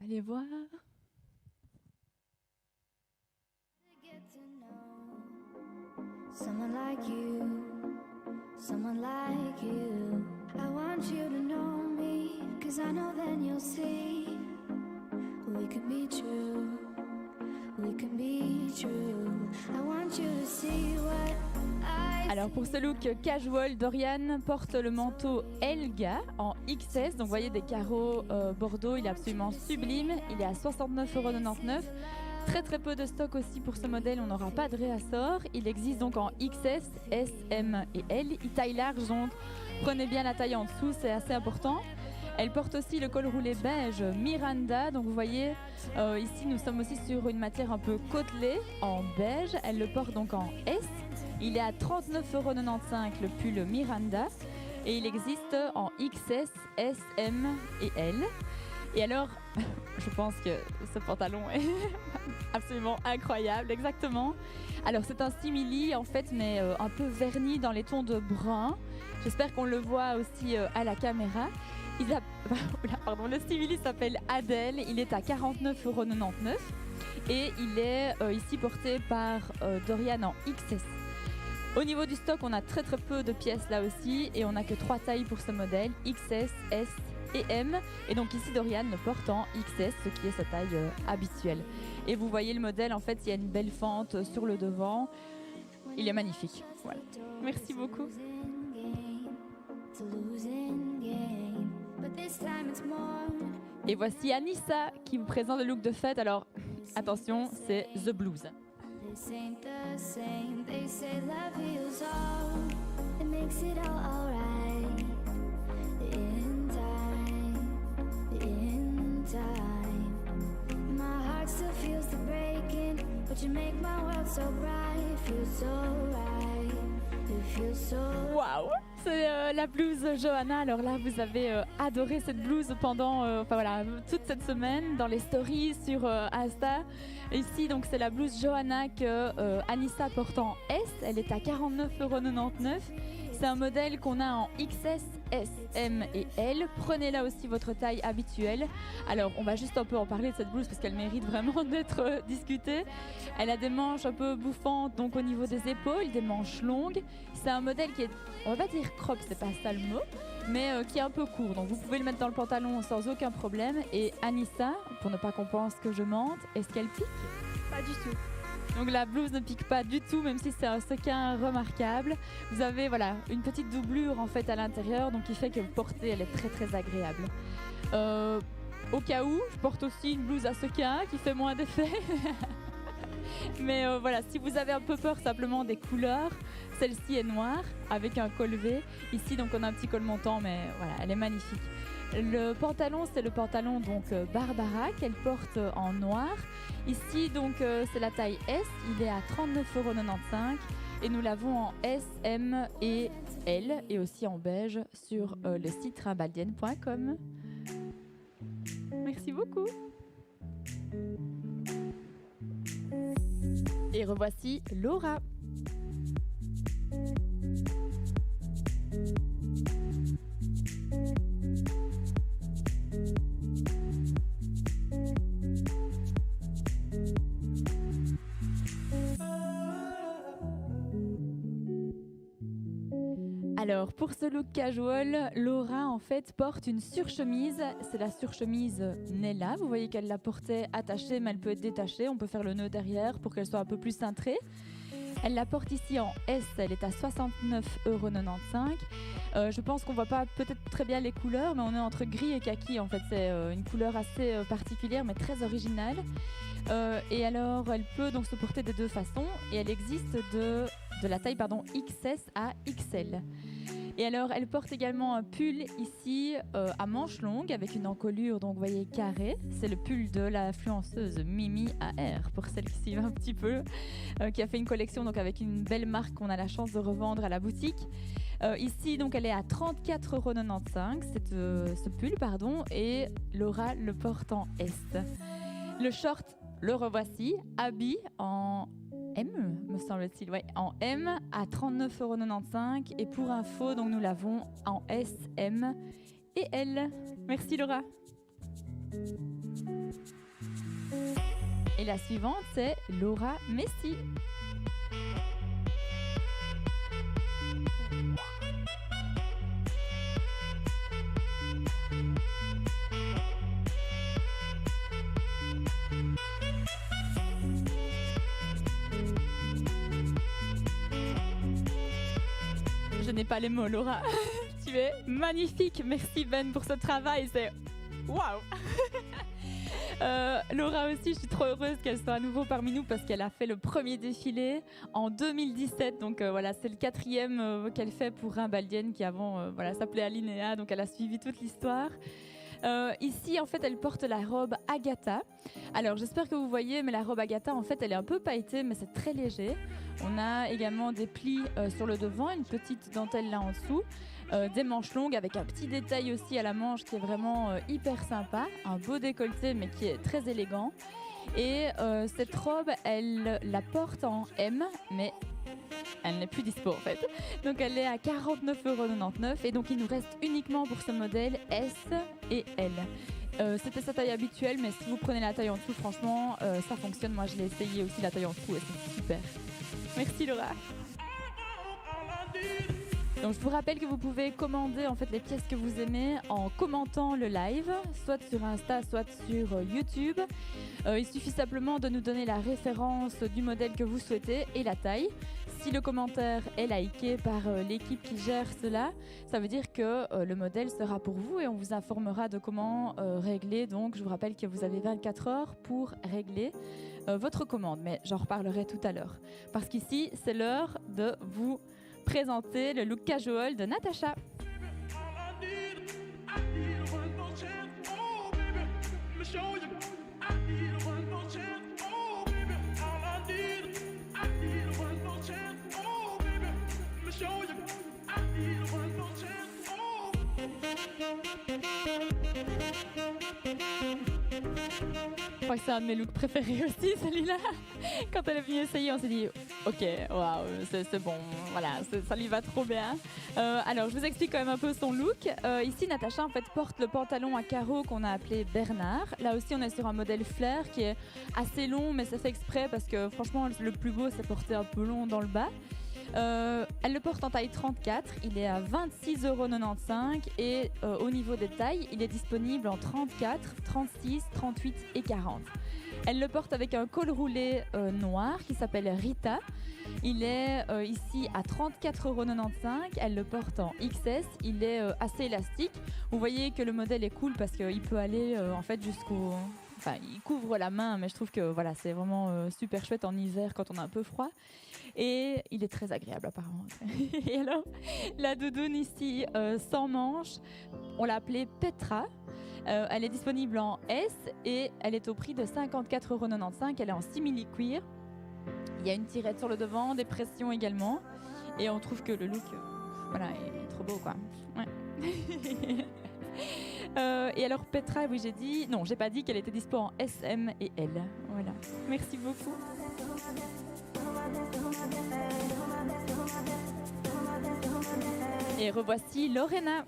Allez voir. Someone like you, someone like you. I want you to know me, 'cause I know then you'll see we could be true, we can be true. I want you to see what I Alors pour ce look casual, Dorian porte le manteau Elga en XS. Donc vous voyez des carreaux bordeaux, il est absolument sublime. Il est à 69,99 €. Très très peu de stock aussi pour ce modèle, on n'aura pas de réassort. Il existe donc en XS, S, M et L. Il taille large, donc prenez bien la taille en dessous, c'est assez important. Elle porte aussi le col roulé beige Miranda. Donc vous voyez ici nous sommes aussi sur une matière un peu côtelée en beige. Elle le porte donc en S. Il est à 39,95 € le pull Miranda. Et il existe en XS, S, M et L. Et alors, je pense que ce pantalon est absolument incroyable, exactement. Alors c'est un simili en fait, mais un peu verni dans les tons de brun. J'espère qu'on le voit aussi à la caméra. Le simili s'appelle Adèle, il est à 49,99 € et il est ici porté par Dorian en XS. Au niveau du stock, on a très très peu de pièces là aussi et on n'a que 3 tailles pour ce modèle, XS, S et M. Et donc ici Dorian le porte en XS, ce qui est sa taille habituelle. Et vous voyez le modèle, en fait il y a une belle fente sur le devant. Il est magnifique. Voilà. Merci beaucoup. Et voici Anissa qui vous présente le look de fête. Alors attention, c'est The Blues. This ain't the same. They say love heals all. It makes it all alright. In time. My heart still feels the breaking, but you make my world so bright. Feels so right. It feels so. Waouh! C'est la blouse Johanna. Alors là, vous avez adoré cette blouse pendant toute cette semaine dans les stories sur Insta. Ici, donc, c'est la blouse Johanna que Anissa porte en S. Elle est à 49,99 €. C'est un modèle qu'on a en XS, S, M et L. Prenez là aussi votre taille habituelle. Alors, on va juste un peu en parler de cette blouse parce qu'elle mérite vraiment d'être discutée. Elle a des manches un peu bouffantes, donc au niveau des épaules, des manches longues. C'est un modèle qui est, on va pas dire crop, c'est pas ça le mot, mais qui est un peu court. Donc vous pouvez le mettre dans le pantalon sans aucun problème. Et Anissa, pour ne pas qu'on pense que je mente, est-ce qu'elle pique? Pas du tout. Donc la blouse ne pique pas du tout, même si c'est un sequin remarquable. Vous avez voilà une petite doublure en fait à l'intérieur, donc qui fait que vous portez, elle est très très agréable. Au cas où, je porte aussi une blouse à sequin qui fait moins d'effet. Mais voilà, si vous avez un peu peur simplement des couleurs, celle-ci est noire avec un col V. Ici donc on a un petit col montant, mais voilà, elle est magnifique. Le pantalon, c'est le pantalon donc Barbara qu'elle porte en noir. Ici donc c'est la taille S, il est à 39,95 € et nous l'avons en S, M et L et aussi en beige sur le site trimbaldienne.com. Merci beaucoup. Et revoici Laura. Alors pour ce look casual, Laura en fait porte une surchemise, c'est la surchemise Nella, vous voyez qu'elle la portait attachée mais elle peut être détachée, on peut faire le nœud derrière pour qu'elle soit un peu plus cintrée. Elle la porte ici en S, elle est à 69,95 €. Je pense qu'on voit pas peut-être très bien les couleurs, mais on est entre gris et kaki en fait, c'est une couleur assez particulière mais très originale. Et alors elle peut donc se porter de deux façons et elle existe de la taille XS à XL. Et alors elle porte également un pull ici à manches longues avec une encolure donc vous voyez carré. C'est le pull de l'influenceuse Mimi AR pour celles qui suivent un petit peu, qui a fait une collection donc avec une belle marque qu'on a la chance de revendre à la boutique. Ici donc elle est à 34,95 € ce pull et Laura le porte en S. Le short, le revoici, habillé en M, me semble-t-il, ouais, en M à 39,95 € et pour info, donc nous l'avons en S, M et L. Merci Laura. Et la suivante, c'est Laura Messi. Je n'ai pas les mots, Laura. Tu es magnifique. Merci Ben pour ce travail. C'est waouh. Laura aussi, je suis trop heureuse qu'elle soit à nouveau parmi nous parce qu'elle a fait le premier défilé en 2017. Donc voilà, c'est le 4e qu'elle fait pour Rimbaldienne qui avant s'appelait Alinéa. Donc elle a suivi toute l'histoire. Ici, en fait, elle porte la robe Agatha. Alors, j'espère que vous voyez, mais la robe Agatha, en fait, elle est un peu pailletée, mais c'est très léger. On a également des plis sur le devant, une petite dentelle là en dessous, des manches longues avec un petit détail aussi à la manche qui est vraiment hyper sympa, un beau décolleté, mais qui est très élégant. Et cette robe, elle la porte en M, mais elle n'est plus dispo en fait. Donc elle est à 49,99 € et donc il nous reste uniquement pour ce modèle S et L. C'était sa taille habituelle, mais si vous prenez la taille en dessous, franchement, ça fonctionne. Moi, je l'ai essayé aussi la taille en dessous et c'est super. Merci Laura. Donc je vous rappelle que vous pouvez commander en fait les pièces que vous aimez en commentant le live, soit sur Insta, soit sur YouTube. Il suffit simplement de nous donner la référence du modèle que vous souhaitez et la taille. Si le commentaire est liké par l'équipe qui gère cela, ça veut dire que le modèle sera pour vous et on vous informera de comment régler. Donc je vous rappelle que vous avez 24 heures pour régler votre commande, mais j'en reparlerai tout à l'heure. Parce qu'ici, c'est l'heure de vous présenter le look casual de Natacha. Je crois que c'est un de mes looks préférés aussi, celui-là. Quand elle est venue essayer, on s'est dit ok, waouh, c'est bon, voilà, ça lui va trop bien. Alors, je vous explique quand même un peu son look. Ici, Natacha en fait porte le pantalon à carreaux qu'on a appelé Bernard. Là aussi, on est sur un modèle flair qui est assez long, mais c'est fait exprès parce que franchement, le plus beau, c'est porter un peu long dans le bas. Elle le porte en taille 34, il est à 26,95 € et au niveau des tailles, il est disponible en 34, 36, 38 et 40. Elle le porte avec un col roulé noir qui s'appelle Rita. Il est ici à 34,95 €. Elle le porte en XS. Il est assez élastique. Vous voyez que le modèle est cool parce qu'il peut aller en fait jusqu'au... Enfin, il couvre la main, mais je trouve que voilà, c'est vraiment super chouette en hiver quand on a un peu froid. Et il est très agréable apparemment. Et alors, la doudoune ici, sans manches, on l'a appelée Petra. Elle est disponible en S et elle est au prix de 54,95 €. Elle est en simili-cuir. Il y a une tirette sur le devant, des pressions également. Et on trouve que le look est trop beau, quoi. Ouais. Et alors Petra, oui j'ai pas dit qu'elle était dispo en S, M et L. Voilà. Merci beaucoup. Et revoici Lorena.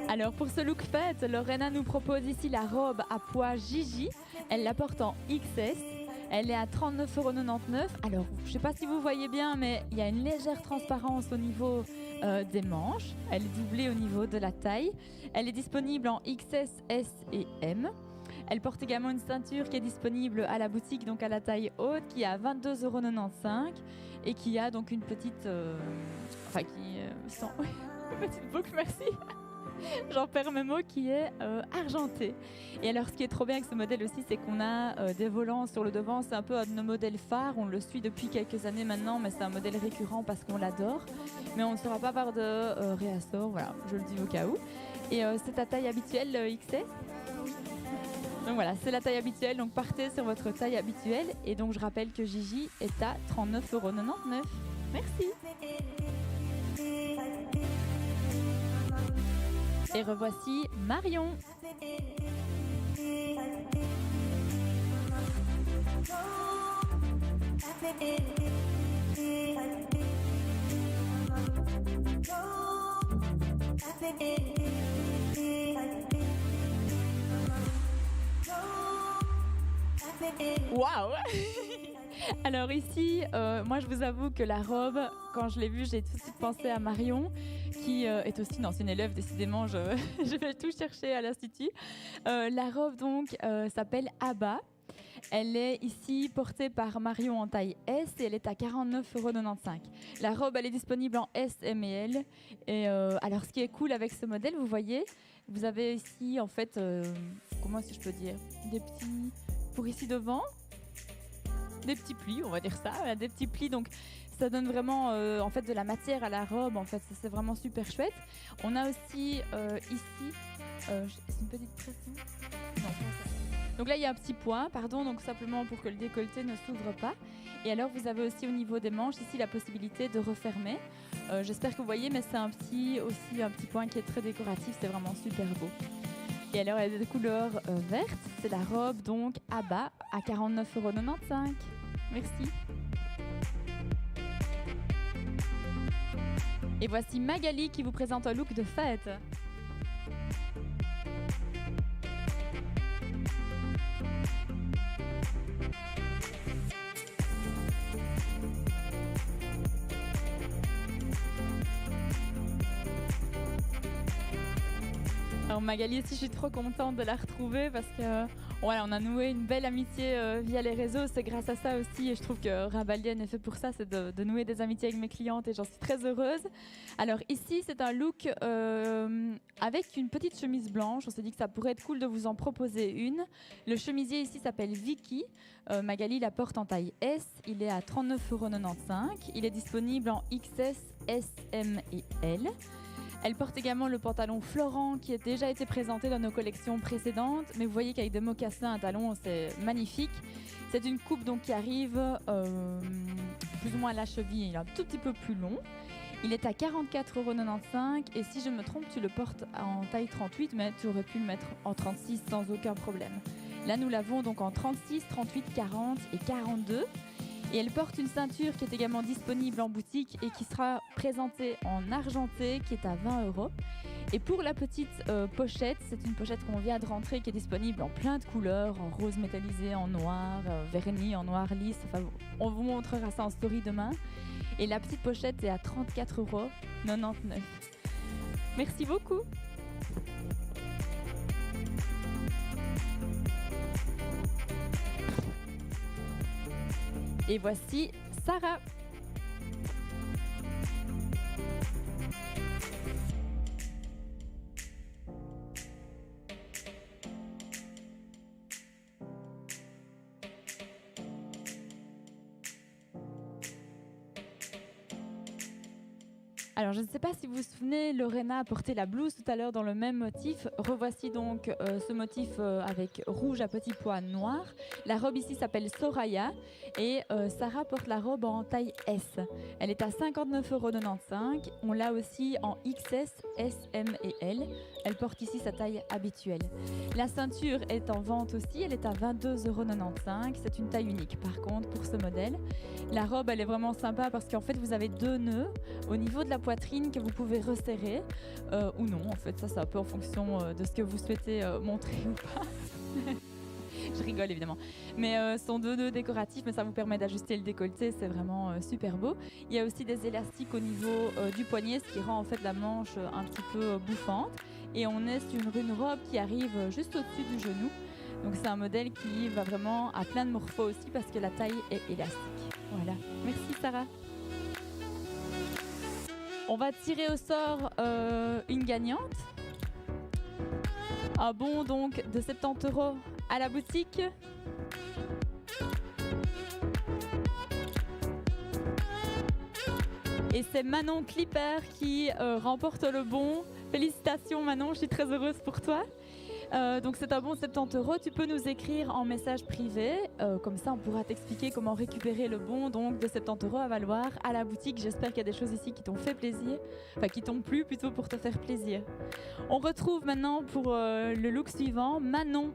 Alors pour ce look fête, Lorena nous propose ici la robe à pois Gigi. Elle la porte en XS. Elle est à 39,99 €. Alors je ne sais pas si vous voyez bien, mais il y a une légère transparence au niveau des manches. Elle est doublée au niveau de la taille. Elle est disponible en XS, S et M. Elle porte également une ceinture qui est disponible à la boutique, donc à la taille haute, qui est à 22,95 € et qui a donc une petite... une petite boucle, merci. J'en perds mes mots, qui est argentée. Et alors ce qui est trop bien avec ce modèle aussi, c'est qu'on a des volants sur le devant. C'est un peu un de nos modèles phares, on le suit depuis quelques années maintenant, mais c'est un modèle récurrent parce qu'on l'adore. Mais on ne saura pas par de réassort, voilà, je le dis au cas où. Et c'est ta taille habituelle, XS. Donc voilà, c'est la taille habituelle, donc partez sur votre taille habituelle. Et donc je rappelle que Gigi est à 39,99 €. Merci. Et revoici Marion. Waouh. Alors ici, moi je vous avoue que la robe, quand je l'ai vue, j'ai tout de suite pensé à Marion, qui est aussi une ancienne élève, décidément, je vais tout chercher à l'Institut. La robe donc s'appelle Abba. Elle est ici portée par Marion en taille S et elle est à 49,95 €. La robe, elle est disponible en S, M et L. Et alors, ce qui est cool avec ce modèle, vous voyez, vous avez ici, en fait, comment est-ce que je peux dire, des petits, pour ici devant, des petits plis, on va dire ça, des petits plis. Donc, ça donne vraiment, en fait, de la matière à la robe. En fait, c'est vraiment super chouette. On a aussi ici, c'est une petite pression. Non, pas ça. Donc là, il y a un petit point, pardon, donc simplement pour que le décolleté ne s'ouvre pas. Et alors, vous avez aussi au niveau des manches, ici, la possibilité de refermer. J'espère que vous voyez, mais c'est un petit point qui est très décoratif, c'est vraiment super beau. Et alors, elle a des couleurs vertes, c'est la robe, donc, Abba, à 49,95 €. Merci. Et voici Magali qui vous présente un look de fête. Alors Magali aussi, je suis trop contente de la retrouver parce que voilà, on a noué une belle amitié via les réseaux. C'est grâce à ça aussi et je trouve que Rimbaldienne est fait pour ça, c'est de nouer des amitiés avec mes clientes et j'en suis très heureuse. Alors ici, c'est un look avec une petite chemise blanche. On s'est dit que ça pourrait être cool de vous en proposer une. Le chemisier ici s'appelle Vicky. Magali la porte en taille S. Il est à 39,95 €. Il est disponible en XS, S, M et L. Elle porte également le pantalon Florent qui a déjà été présenté dans nos collections précédentes, mais vous voyez qu'avec des mocassins à talons, c'est magnifique. C'est une coupe donc qui arrive plus ou moins à la cheville, il est un tout petit peu plus long. Il est à 44,95 € et si je me trompe, tu le portes en taille 38, mais tu aurais pu le mettre en 36 sans aucun problème. Là, nous l'avons donc en 36, 38, 40 et 42. Et elle porte une ceinture qui est également disponible en boutique et qui sera présentée en argenté, qui est à 20 €. Et pour la petite pochette, c'est une pochette qu'on vient de rentrer, qui est disponible en plein de couleurs, en rose métallisé, en noir, vernis, en noir lisse. Enfin, on vous montrera ça en story demain. Et la petite pochette est à 34,99 €. Merci beaucoup. Et voici Sarah. Alors, je ne sais pas si vous vous souvenez, Lorena a porté la blouse tout à l'heure dans le même motif. Revoici donc ce motif avec rouge à petits pois noirs. La robe ici s'appelle Soraya et Sarah porte la robe en taille S. Elle est à 59,95 €. On l'a aussi en XS, S, M et L. Elle porte ici sa taille habituelle. La ceinture est en vente aussi. Elle est à 22,95 €. C'est une taille unique par contre pour ce modèle. La robe, elle est vraiment sympa parce qu'en fait, vous avez deux nœuds au niveau de la poitrine que vous pouvez resserrer ou non. En fait, ça, c'est un peu en fonction de ce que vous souhaitez montrer ou pas. Je rigole évidemment. Mais ce sont deux nœuds décoratifs, mais ça vous permet d'ajuster le décolleté. C'est vraiment super beau. Il y a aussi des élastiques au niveau du poignet, ce qui rend en fait la manche un petit peu bouffante. Et on est sur une robe qui arrive juste au-dessus du genou. Donc c'est un modèle qui va vraiment à plein de morphos aussi parce que la taille est élastique. Voilà. Merci Sarah. On va tirer au sort une gagnante. Un bon donc de 70 € à la boutique. Et c'est Manon Clipper qui remporte le bon. Félicitations Manon, je suis très heureuse pour toi. Donc c'est un bon 70 €. Tu peux nous écrire en message privé. Comme ça, on pourra t'expliquer comment récupérer le bon donc de 70 € à valoir à la boutique. J'espère qu'il y a des choses ici qui t'ont fait plaisir. Enfin, qui t'ont plu plutôt pour te faire plaisir. On retrouve maintenant pour le look suivant, Manon.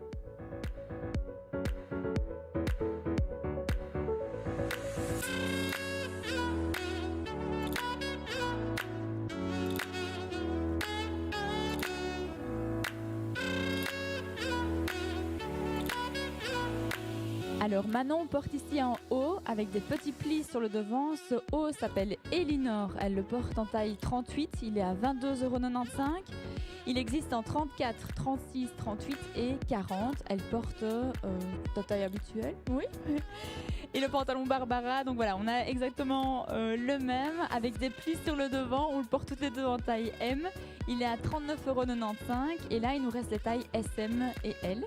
Alors Manon porte ici un haut avec des petits plis sur le devant. Ce haut s'appelle Elinor. Elle le porte en taille 38. Il est à 22,95 €. Il existe en 34, 36, 38 et 40. Elle porte ta taille habituelle. Oui. Et le pantalon Barbara. Donc voilà, on a exactement le même avec des plis sur le devant. On le porte toutes les deux en taille M. Il est à 39,95 €. Et là, il nous reste les tailles SM et L.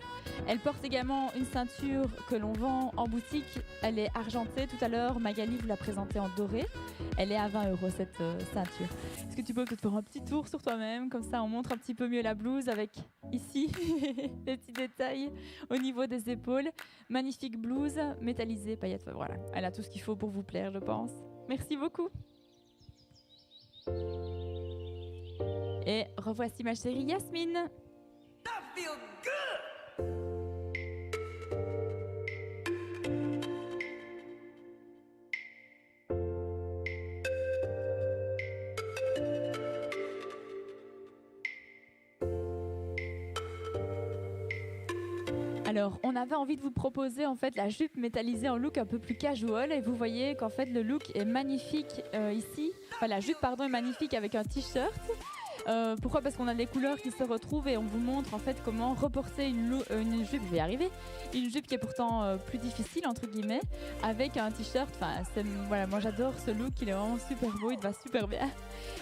Elle porte également une ceinture que l'on vend en boutique. Elle est argentée. Tout à l'heure, Magali vous l'a présentée en doré. Elle est à 20 € cette ceinture. Est-ce que tu peux peut-être faire un petit tour sur toi-même? Comme ça, on montre un petit peu mieux la blouse avec ici les petits détails au niveau des épaules. Magnifique blouse, métallisée, paillettes. Voilà, elle a tout ce qu'il faut pour vous plaire, je pense. Merci beaucoup. Et revoici ma chérie Yasmine. Alors, on avait envie de vous proposer en fait la jupe métallisée en look un peu plus casual et vous voyez qu'en fait le look est magnifique ici. Enfin, la jupe pardon est magnifique avec un t-shirt. Pourquoi? Parce qu'on a des couleurs qui se retrouvent et on vous montre en fait comment reporter une jupe, je vais y arriver, une jupe qui est pourtant plus difficile entre guillemets, avec un t-shirt. Enfin, voilà, moi j'adore ce look, il est vraiment super beau, il te va super bien.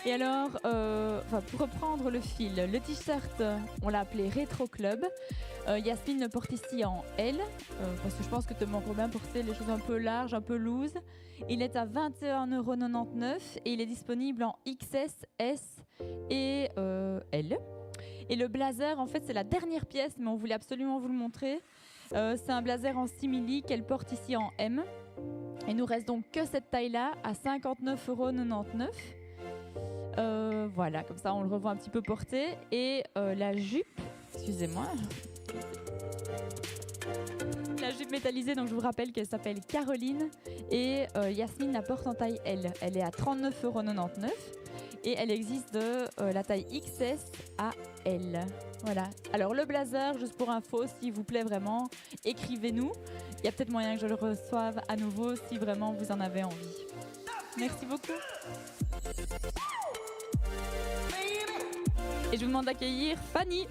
Et alors, pour reprendre le fil, le t-shirt, on l'a appelé Rétro Club. Yasmine le porte ici en L, parce que je pense que tu aimerais bien porter les choses un peu larges, un peu loose. Il est à 21,99 € et il est disponible en XS, S et L. Et le blazer, en fait, c'est la dernière pièce, mais on voulait absolument vous le montrer. C'est un blazer en simili qu'elle porte ici en M. Il nous reste donc que cette taille-là à 59,99 €. Voilà, comme ça on le revoit un petit peu porté. Et la jupe, excusez-moi, la jupe métallisée, donc je vous rappelle qu'elle s'appelle Caroline et Yasmine la porte en taille L. Elle est à 39,99 € et elle existe de la taille XS à L. Voilà. Alors le blazer, juste pour info, s'il vous plaît vraiment, écrivez-nous. Il y a peut-être moyen que je le reçoive à nouveau si vraiment vous en avez envie. Merci beaucoup. Et je vous demande d'accueillir Fanny.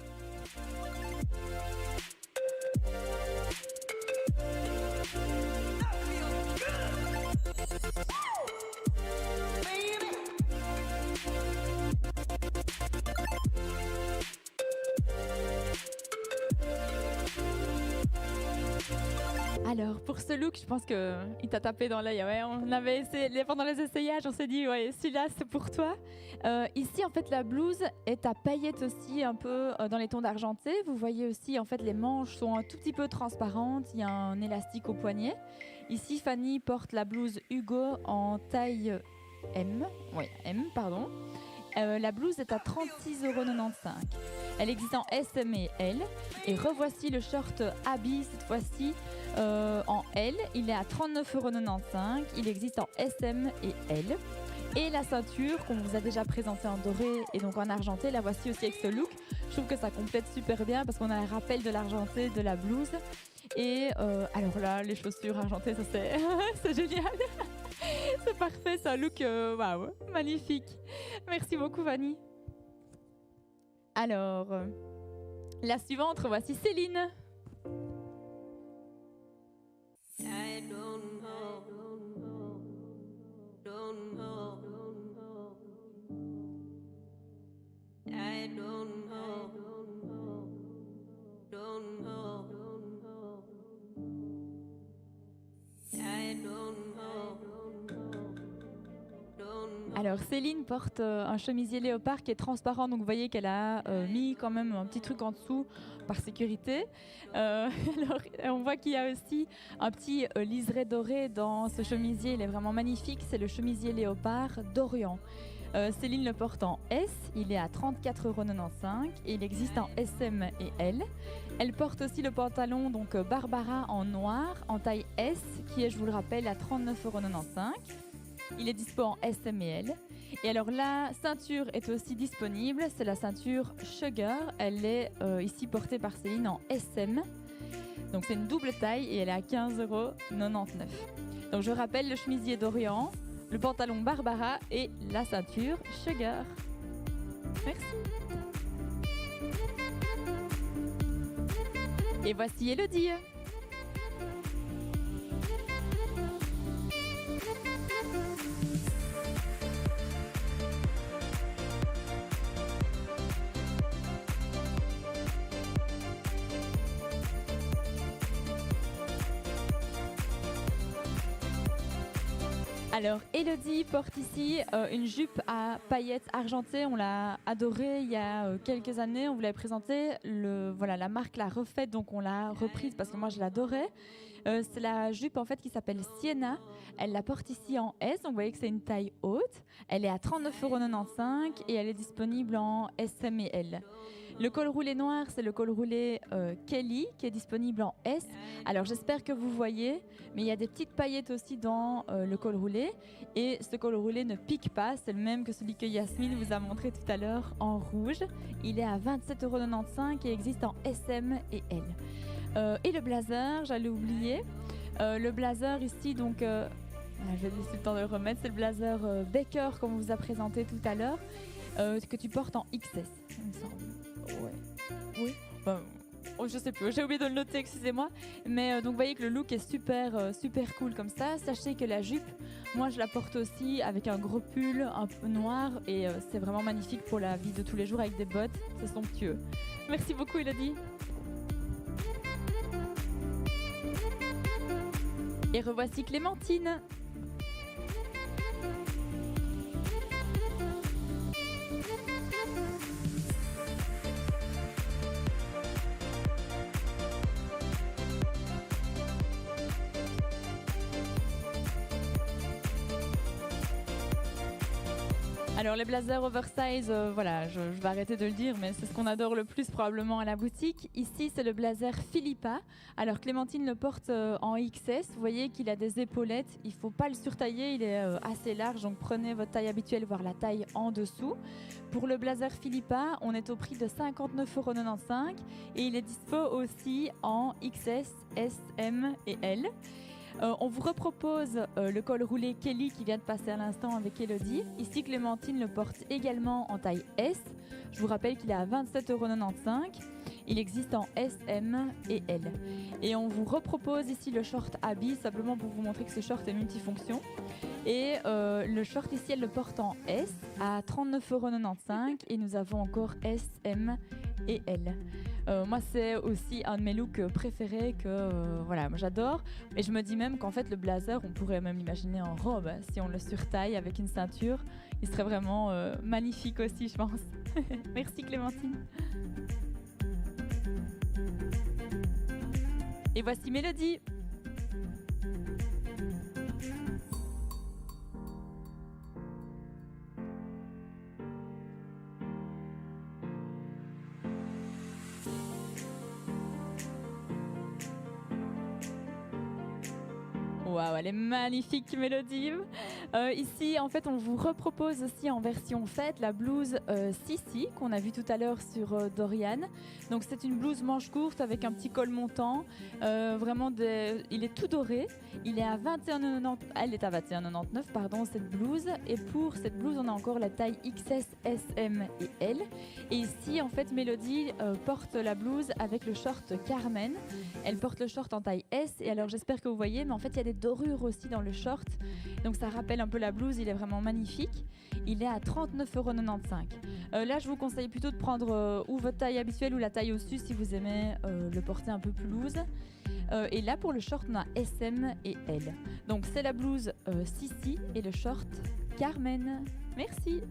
Alors, pour ce look, je pense qu'il t'a tapé dans l'œil. Ouais, on avait essayé, pendant les essayages, on s'est dit, ouais, celui-là, c'est pour toi. Ici, en fait, la blouse est à paillettes aussi, un peu dans les tons d'argenté. Vous voyez aussi, en fait, les manches sont un tout petit peu transparentes. Il y a un élastique au poignet. Ici, Fanny porte la blouse Hugo en taille M. Oui, M, pardon. La blouse est à 36,95 €. Elle existe en S, M et L. Et revoici le short Abby, cette fois-ci en L. Il est à 39,95 €. Il existe en S, M et L. Et la ceinture qu'on vous a déjà présentée en doré et donc en argenté, la voici aussi avec ce look. Je trouve que ça complète super bien parce qu'on a un rappel de l'argenté de la blouse. Et alors là, les chaussures argentées, ça c'est c'est génial. C'est parfait, c'est un look waouh, magnifique. Merci beaucoup Fanny. Alors, la suivante, voici Céline. I don't know, don't know, I don't know, don't know, I don't know. Alors Céline porte un chemisier léopard qui est transparent, donc vous voyez qu'elle a mis quand même un petit truc en dessous par sécurité. Alors on voit qu'il y a aussi un petit liseré doré dans ce chemisier, il est vraiment magnifique, c'est le chemisier léopard d'Orient. Céline le porte en S, il est à 34,95 € et il existe en SM et L. Elle porte aussi le pantalon donc Barbara en noir en taille S qui est, je vous le rappelle, à 39,95 €. Il est dispo en S, M et L. Et alors la ceinture est aussi disponible, c'est la ceinture Sugar. Elle est ici portée par Céline en SM. Donc c'est une double taille et elle est à 15,99 €. Donc je rappelle le chemisier d'Orient, le pantalon Barbara et la ceinture Sugar. Merci. Et voici Elodie. Alors, Elodie porte ici une jupe à paillettes argentées. On l'a adorée il y a quelques années. On vous l'avait présentée. Voilà, la marque l'a refaite, donc on l'a reprise parce que moi je l'adorais. C'est la jupe en fait qui s'appelle Sienna. Elle la porte ici en S, donc vous voyez que c'est une taille haute. Elle est à 39,95 € et elle est disponible en SM et L. Le col roulé noir, c'est le col roulé Kelly qui est disponible en S. Alors j'espère que vous voyez, mais il y a des petites paillettes aussi dans le col roulé. Et ce col roulé ne pique pas, c'est le même que celui que Yasmine vous a montré tout à l'heure en rouge. Il est à 27,95 € et existe en SM et L. Et le blazer, j'allais oublier. Le blazer ici, donc, je vais laisser le temps de le remettre. C'est le blazer Baker, comme on vous a présenté tout à l'heure, que tu portes en XS, il me semble. Ouais. Oui. Je sais plus, j'ai oublié de le noter, excusez-moi. Mais donc vous voyez que le look est super cool comme ça. Sachez que la jupe, moi je la porte aussi avec un gros pull un peu noir et c'est vraiment magnifique pour la vie de tous les jours avec des bottes. C'est somptueux. Merci beaucoup Elodie. Et revoici Clémentine. Alors les blazers oversize, voilà, je vais arrêter de le dire, mais c'est ce qu'on adore le plus probablement à la boutique. Ici, c'est le blazer Philippa. Alors Clémentine le porte en XS. Vous voyez qu'il a des épaulettes. Il ne faut pas le surtailler, il est assez large, donc prenez votre taille habituelle, voire la taille en dessous. Pour le blazer Philippa, on est au prix de 59,95 € et il est dispo aussi en XS, S, M et L. On vous repropose le col roulé Kelly qui vient de passer à l'instant avec Elodie. Ici, Clémentine le porte également en taille S. Je vous rappelle qu'il est à 27,95 €. Il existe en S, M et L. Et on vous repropose ici le short Abby, simplement pour vous montrer que ce short est multifonction. Et le short ici, elle le porte en S à 39,95 € et nous avons encore S, M et L. Moi, c'est aussi un de mes looks préférés que voilà, moi j'adore. Et je me dis même qu'en fait, le blazer, on pourrait même l'imaginer en robe si on le surtaille avec une ceinture. Il serait vraiment magnifique aussi, je pense. Merci Clémentine. Et voici Mélodie. Waouh, elle est magnifique, Mélodie. Ici, en fait, on vous repropose aussi en version fête la blouse Sissi qu'on a vue tout à l'heure sur Dorian. Donc, c'est une blouse manche courte avec un petit col montant. Il est tout doré. Il est à 21,90. Elle est à 21,99, pardon, cette blouse. Et pour cette blouse, on a encore la taille XS, S, M et L. Et ici, en fait, Mélodie porte la blouse avec le short Carmen. Elle porte le short en taille S. Et alors, j'espère que vous voyez, mais en fait, il y a des dorures aussi dans le short, donc ça rappelle un peu la blouse. Il est vraiment magnifique. Il est à 39,95 €. Là, je vous conseille plutôt de prendre ou votre taille habituelle ou la taille au-dessus si vous aimez le porter un peu plus loose. Et là, pour le short, on a SM et L. Donc, c'est la blouse Sissi et le short Carmen. Merci.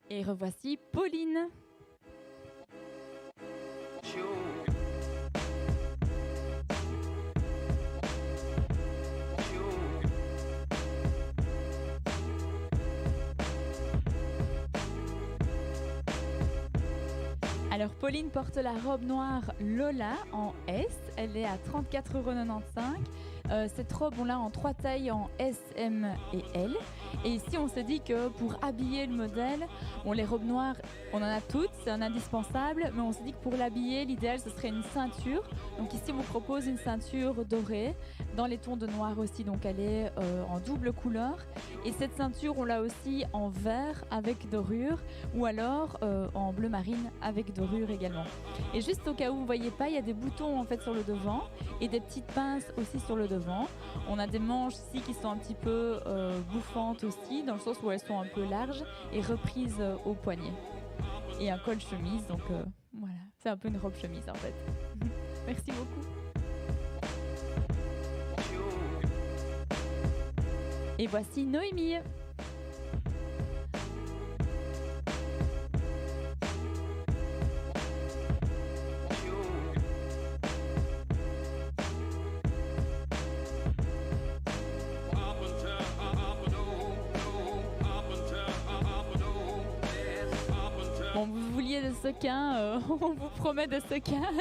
Et revoici Pauline. Alors Pauline porte la robe noire Lola en S, elle est à 34,95 €. Cette robe on l'a en 3 tailles en S, M et L. Et ici, on s'est dit que pour habiller le modèle, les robes noires, on en a toutes, c'est un indispensable, mais on s'est dit que pour l'habiller, l'idéal, ce serait une ceinture. Donc ici, on vous propose une ceinture dorée, dans les tons de noir aussi, donc elle est en double couleur. Et cette ceinture, on l'a aussi en vert avec dorure, ou alors en bleu marine avec dorure également. Et juste au cas où vous ne voyez pas, il y a des boutons en fait sur le devant et des petites pinces aussi sur le devant. On a des manches ici qui sont un petit peu bouffantes aussi, dans le sens où elles sont un peu larges et reprises au poignet. Et un col chemise, donc voilà, c'est un peu une robe chemise en fait. Merci beaucoup. Et voici Noémie. Bon, vous vouliez des sequins, on vous promet des sequins.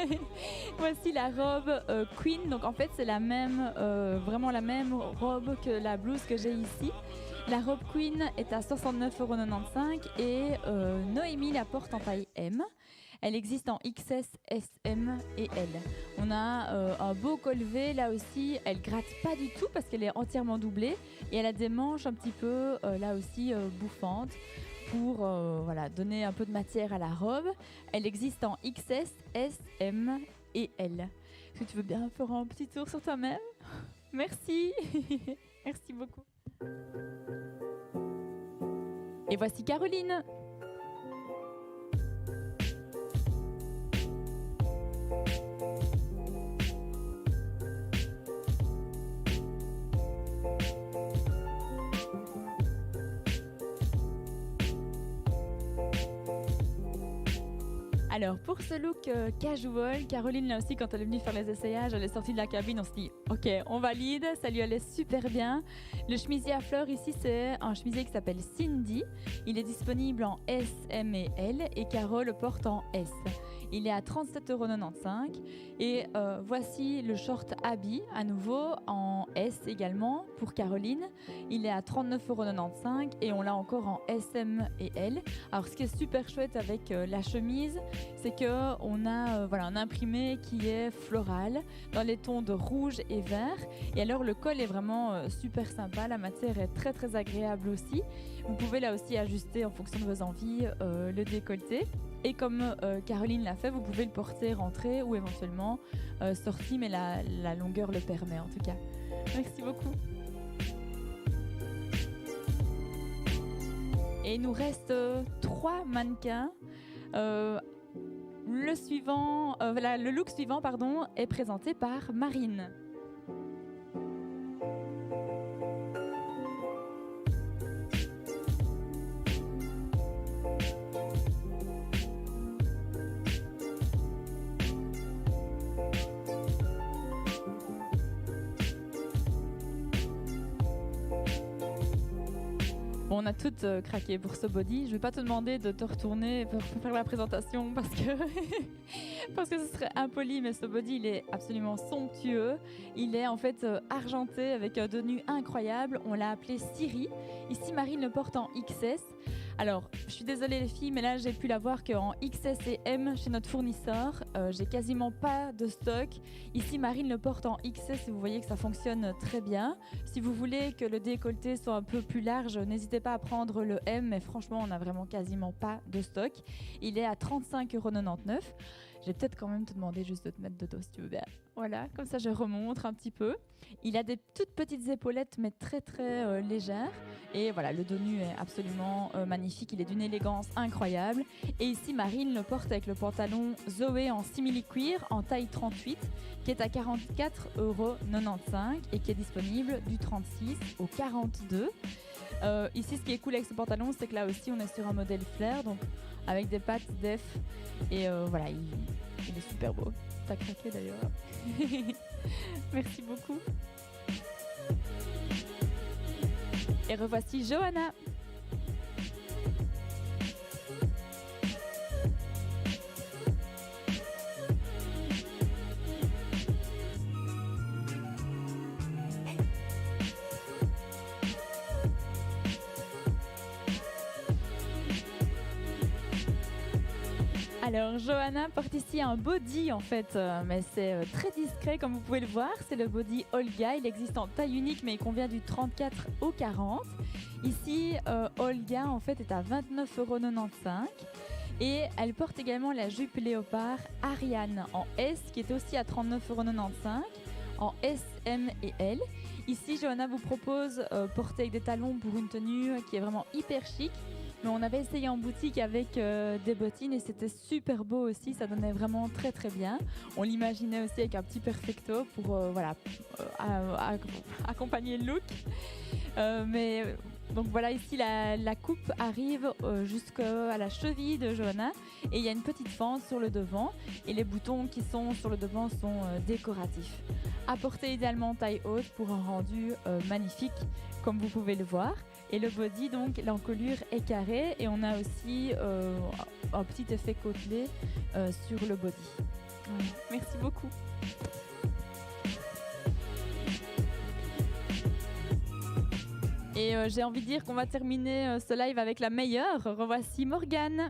Voici la robe Queen. Donc en fait, c'est la même, vraiment la même robe que la blouse que j'ai ici. La robe Queen est à 69,95 € et Noémie la porte en taille M. Elle existe en XS, SM et L. On a un beau col V, là aussi, elle gratte pas du tout parce qu'elle est entièrement doublée et elle a des manches un petit peu, là aussi, bouffantes pour voilà, donner un peu de matière à la robe. Elle existe en XS, S, M et L. Est-ce que tu veux bien faire un petit tour sur toi-même? Merci. Merci beaucoup. Et voici Caroline. Alors pour ce look casual, Caroline là aussi quand elle est venue faire les essayages, elle est sortie de la cabine, on se dit ok on valide, ça lui allait super bien. Le chemisier à fleurs ici c'est un chemisier qui s'appelle Cindy, il est disponible en S, M et L et Caro le porte en S. Il est à 37,95 € et voici le short habit à nouveau en S également pour Caroline. Il est à 39,95 € et on l'a encore en SM et L. Alors ce qui est super chouette avec la chemise, c'est qu'on a voilà, un imprimé qui est floral dans les tons de rouge et vert. Et alors le col est vraiment super sympa, la matière est très très agréable aussi. Vous pouvez là aussi ajuster en fonction de vos envies le décolleté. Et comme Caroline l'a fait, vous pouvez le porter rentré ou éventuellement sorti, mais la longueur le permet en tout cas. Merci beaucoup. Et il nous reste 3 mannequins. Le look suivant est présenté par Marine. Bon, on a toutes craqué pour ce body. Je vais pas te demander de te retourner pour faire la présentation parce que ce serait impoli, mais ce body il est absolument somptueux. Il est en fait argenté avec un tenue incroyable. On l'a appelé Siri. Ici, Marine le porte en XS. Alors, je suis désolée les filles, mais là j'ai pu la voir qu'en XS et M chez notre fournisseur. J'ai quasiment pas de stock. Ici, Marine le porte en XS et vous voyez que ça fonctionne très bien. Si vous voulez que le décolleté soit un peu plus large, n'hésitez pas à prendre le M, mais franchement, on n'a vraiment quasiment pas de stock. Il est à 35,99 €. Je vais peut-être quand même te demander juste de te mettre de dos si tu veux bien. Voilà, comme ça je remonte un petit peu. Il a des toutes petites épaulettes mais très très légères. Et voilà, le dos nu est absolument magnifique. Il est d'une élégance incroyable. Et ici, Marine le porte avec le pantalon Zoé en simili-cuir en taille 38 qui est à 44,95 € et qui est disponible du 36 au 42. Ici, ce qui est cool avec ce pantalon, c'est que là aussi, on est sur un modèle flair, donc avec des pattes def. Et voilà, il est super beau. T'as craqué d'ailleurs. Merci beaucoup. Et revoici Johanna. Alors, Johanna porte ici un body en fait, mais c'est très discret comme vous pouvez le voir. C'est le body Olga. Il existe en taille unique, mais il convient du 34 au 40. Ici, Olga en fait est à 29,95 €. Et elle porte également la jupe léopard Ariane en S, qui est aussi à 39,95 € en S, M et L. Ici, Johanna vous propose porter avec des talons pour une tenue qui est vraiment hyper chic. Mais on avait essayé en boutique avec des bottines et c'était super beau aussi, ça donnait vraiment très très bien. On l'imaginait aussi avec un petit perfecto pour accompagner le look. Donc voilà, ici la coupe arrive jusqu'à la cheville de Johanna et il y a une petite fente sur le devant et les boutons qui sont sur le devant sont décoratifs. À porter idéalement taille haute pour un rendu magnifique comme vous pouvez le voir. Et le body, donc l'encolure est carrée et on a aussi un petit effet côtelé sur le body. Ouais. Merci beaucoup. Et j'ai envie de dire qu'on va terminer ce live avec la meilleure. Revoici Morgane.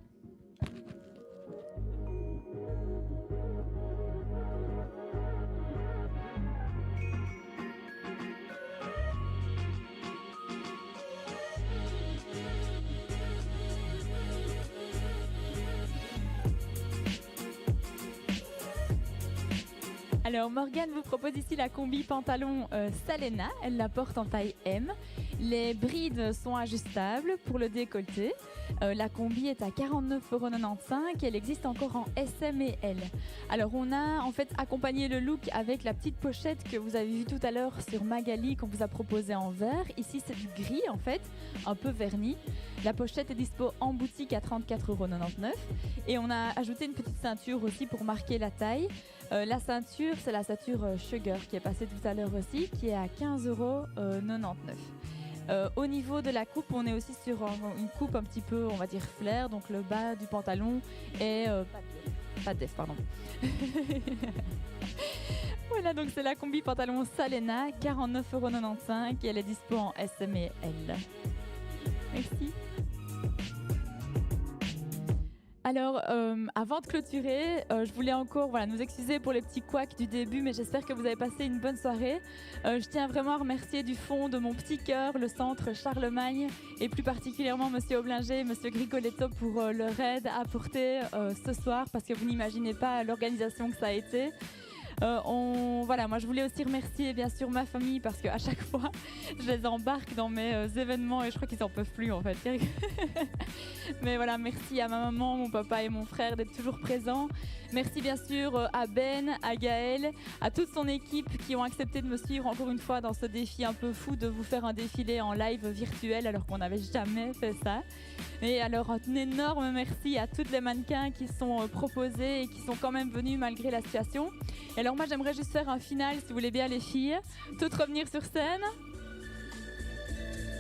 Alors Morgane vous propose ici la combi pantalon Salena, elle la porte en taille M. Les brides sont ajustables pour le décolleté. La combi est à 49,95 €, elle existe encore en S, M et L. Alors on a en fait accompagné le look avec la petite pochette que vous avez vue tout à l'heure sur Magali qu'on vous a proposé en vert. Ici c'est du gris en fait, un peu verni. La pochette est dispo en boutique à 34,99 € et on a ajouté une petite ceinture aussi pour marquer la taille. La ceinture, c'est la ceinture Sugar qui est passée tout à l'heure aussi, qui est à 15,99 €. Au niveau de la coupe, on est aussi sur une coupe un petit peu, on va dire flair, donc le bas du pantalon est pas de def, pardon. Voilà, donc c'est la combi pantalon Salena, 49,95 € et elle est dispo en S, M et L. Merci. Alors, avant de clôturer, je voulais encore nous excuser pour les petits couacs du début, mais j'espère que vous avez passé une bonne soirée. Je tiens vraiment à remercier du fond de mon petit cœur le centre Charlemagne et plus particulièrement Monsieur Oblinger et Monsieur Grigoletto pour leur aide apportée ce soir, parce que vous n'imaginez pas l'organisation que ça a été. Moi je voulais aussi remercier bien sûr ma famille parce qu'à chaque fois je les embarque dans mes événements et je crois qu'ils en peuvent plus en fait. Mais voilà, merci à ma maman, mon papa et mon frère d'être toujours présents. Merci bien sûr à Ben, à Gaël, à toute son équipe qui ont accepté de me suivre encore une fois dans ce défi un peu fou de vous faire un défilé en live virtuel alors qu'on n'avait jamais fait ça. Et alors un énorme merci à toutes les mannequins qui sont proposées et qui sont quand même venues malgré la situation. Et alors moi j'aimerais juste faire un final si vous voulez bien les filles, toutes revenir sur scène.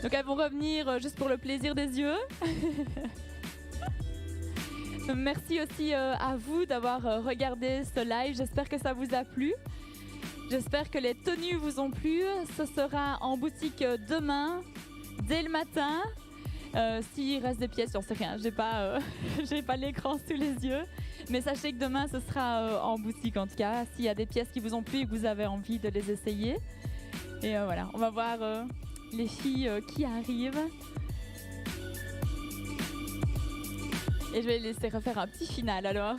Donc elles vont revenir juste pour le plaisir des yeux. Merci aussi à vous d'avoir regardé ce live, j'espère que ça vous a plu. J'espère que les tenues vous ont plu. Ce sera en boutique demain, dès le matin. S'il reste des pièces, j'en sais rien, j'ai pas l'écran sous les yeux. Mais sachez que demain ce sera en boutique en tout cas, s'il y a des pièces qui vous ont plu et que vous avez envie de les essayer. Et voilà, on va voir les filles qui arrivent. Et je vais les laisser refaire un petit final alors.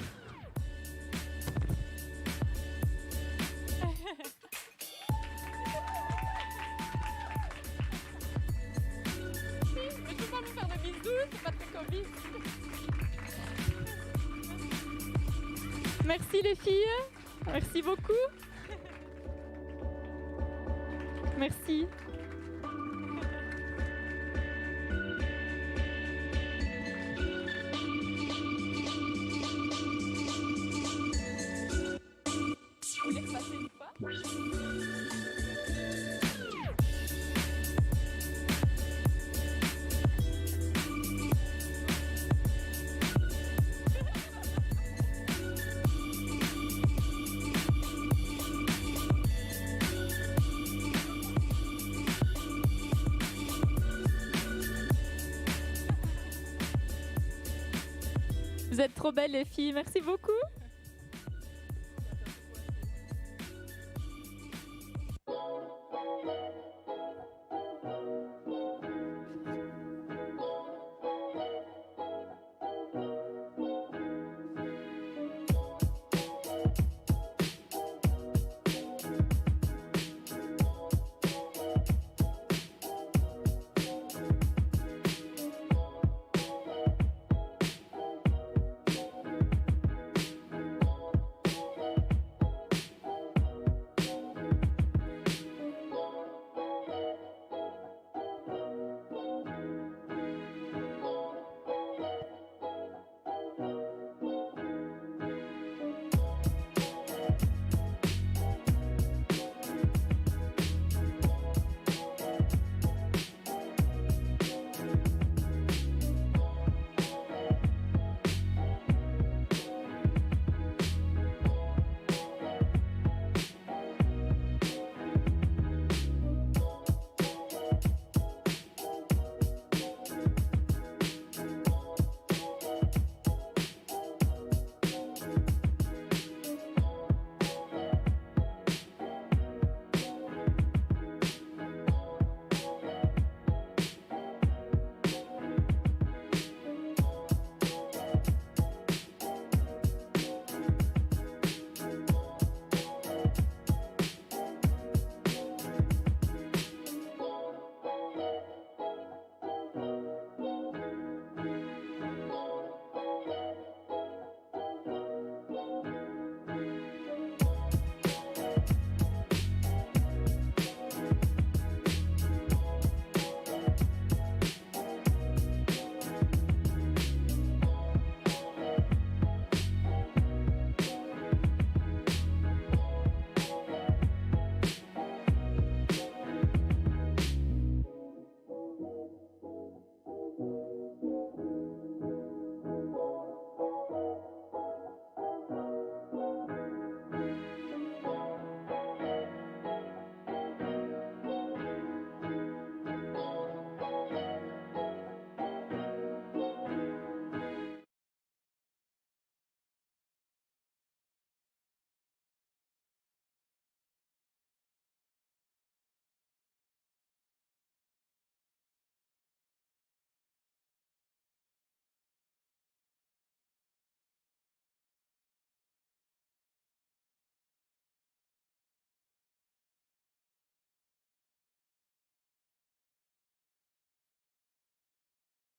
Je peux pas vous faire de bisous, c'est pas très Covid. Merci les filles, merci beaucoup. Merci. Vous voulez repasser une fois ? Vous êtes trop belles les filles, merci beaucoup.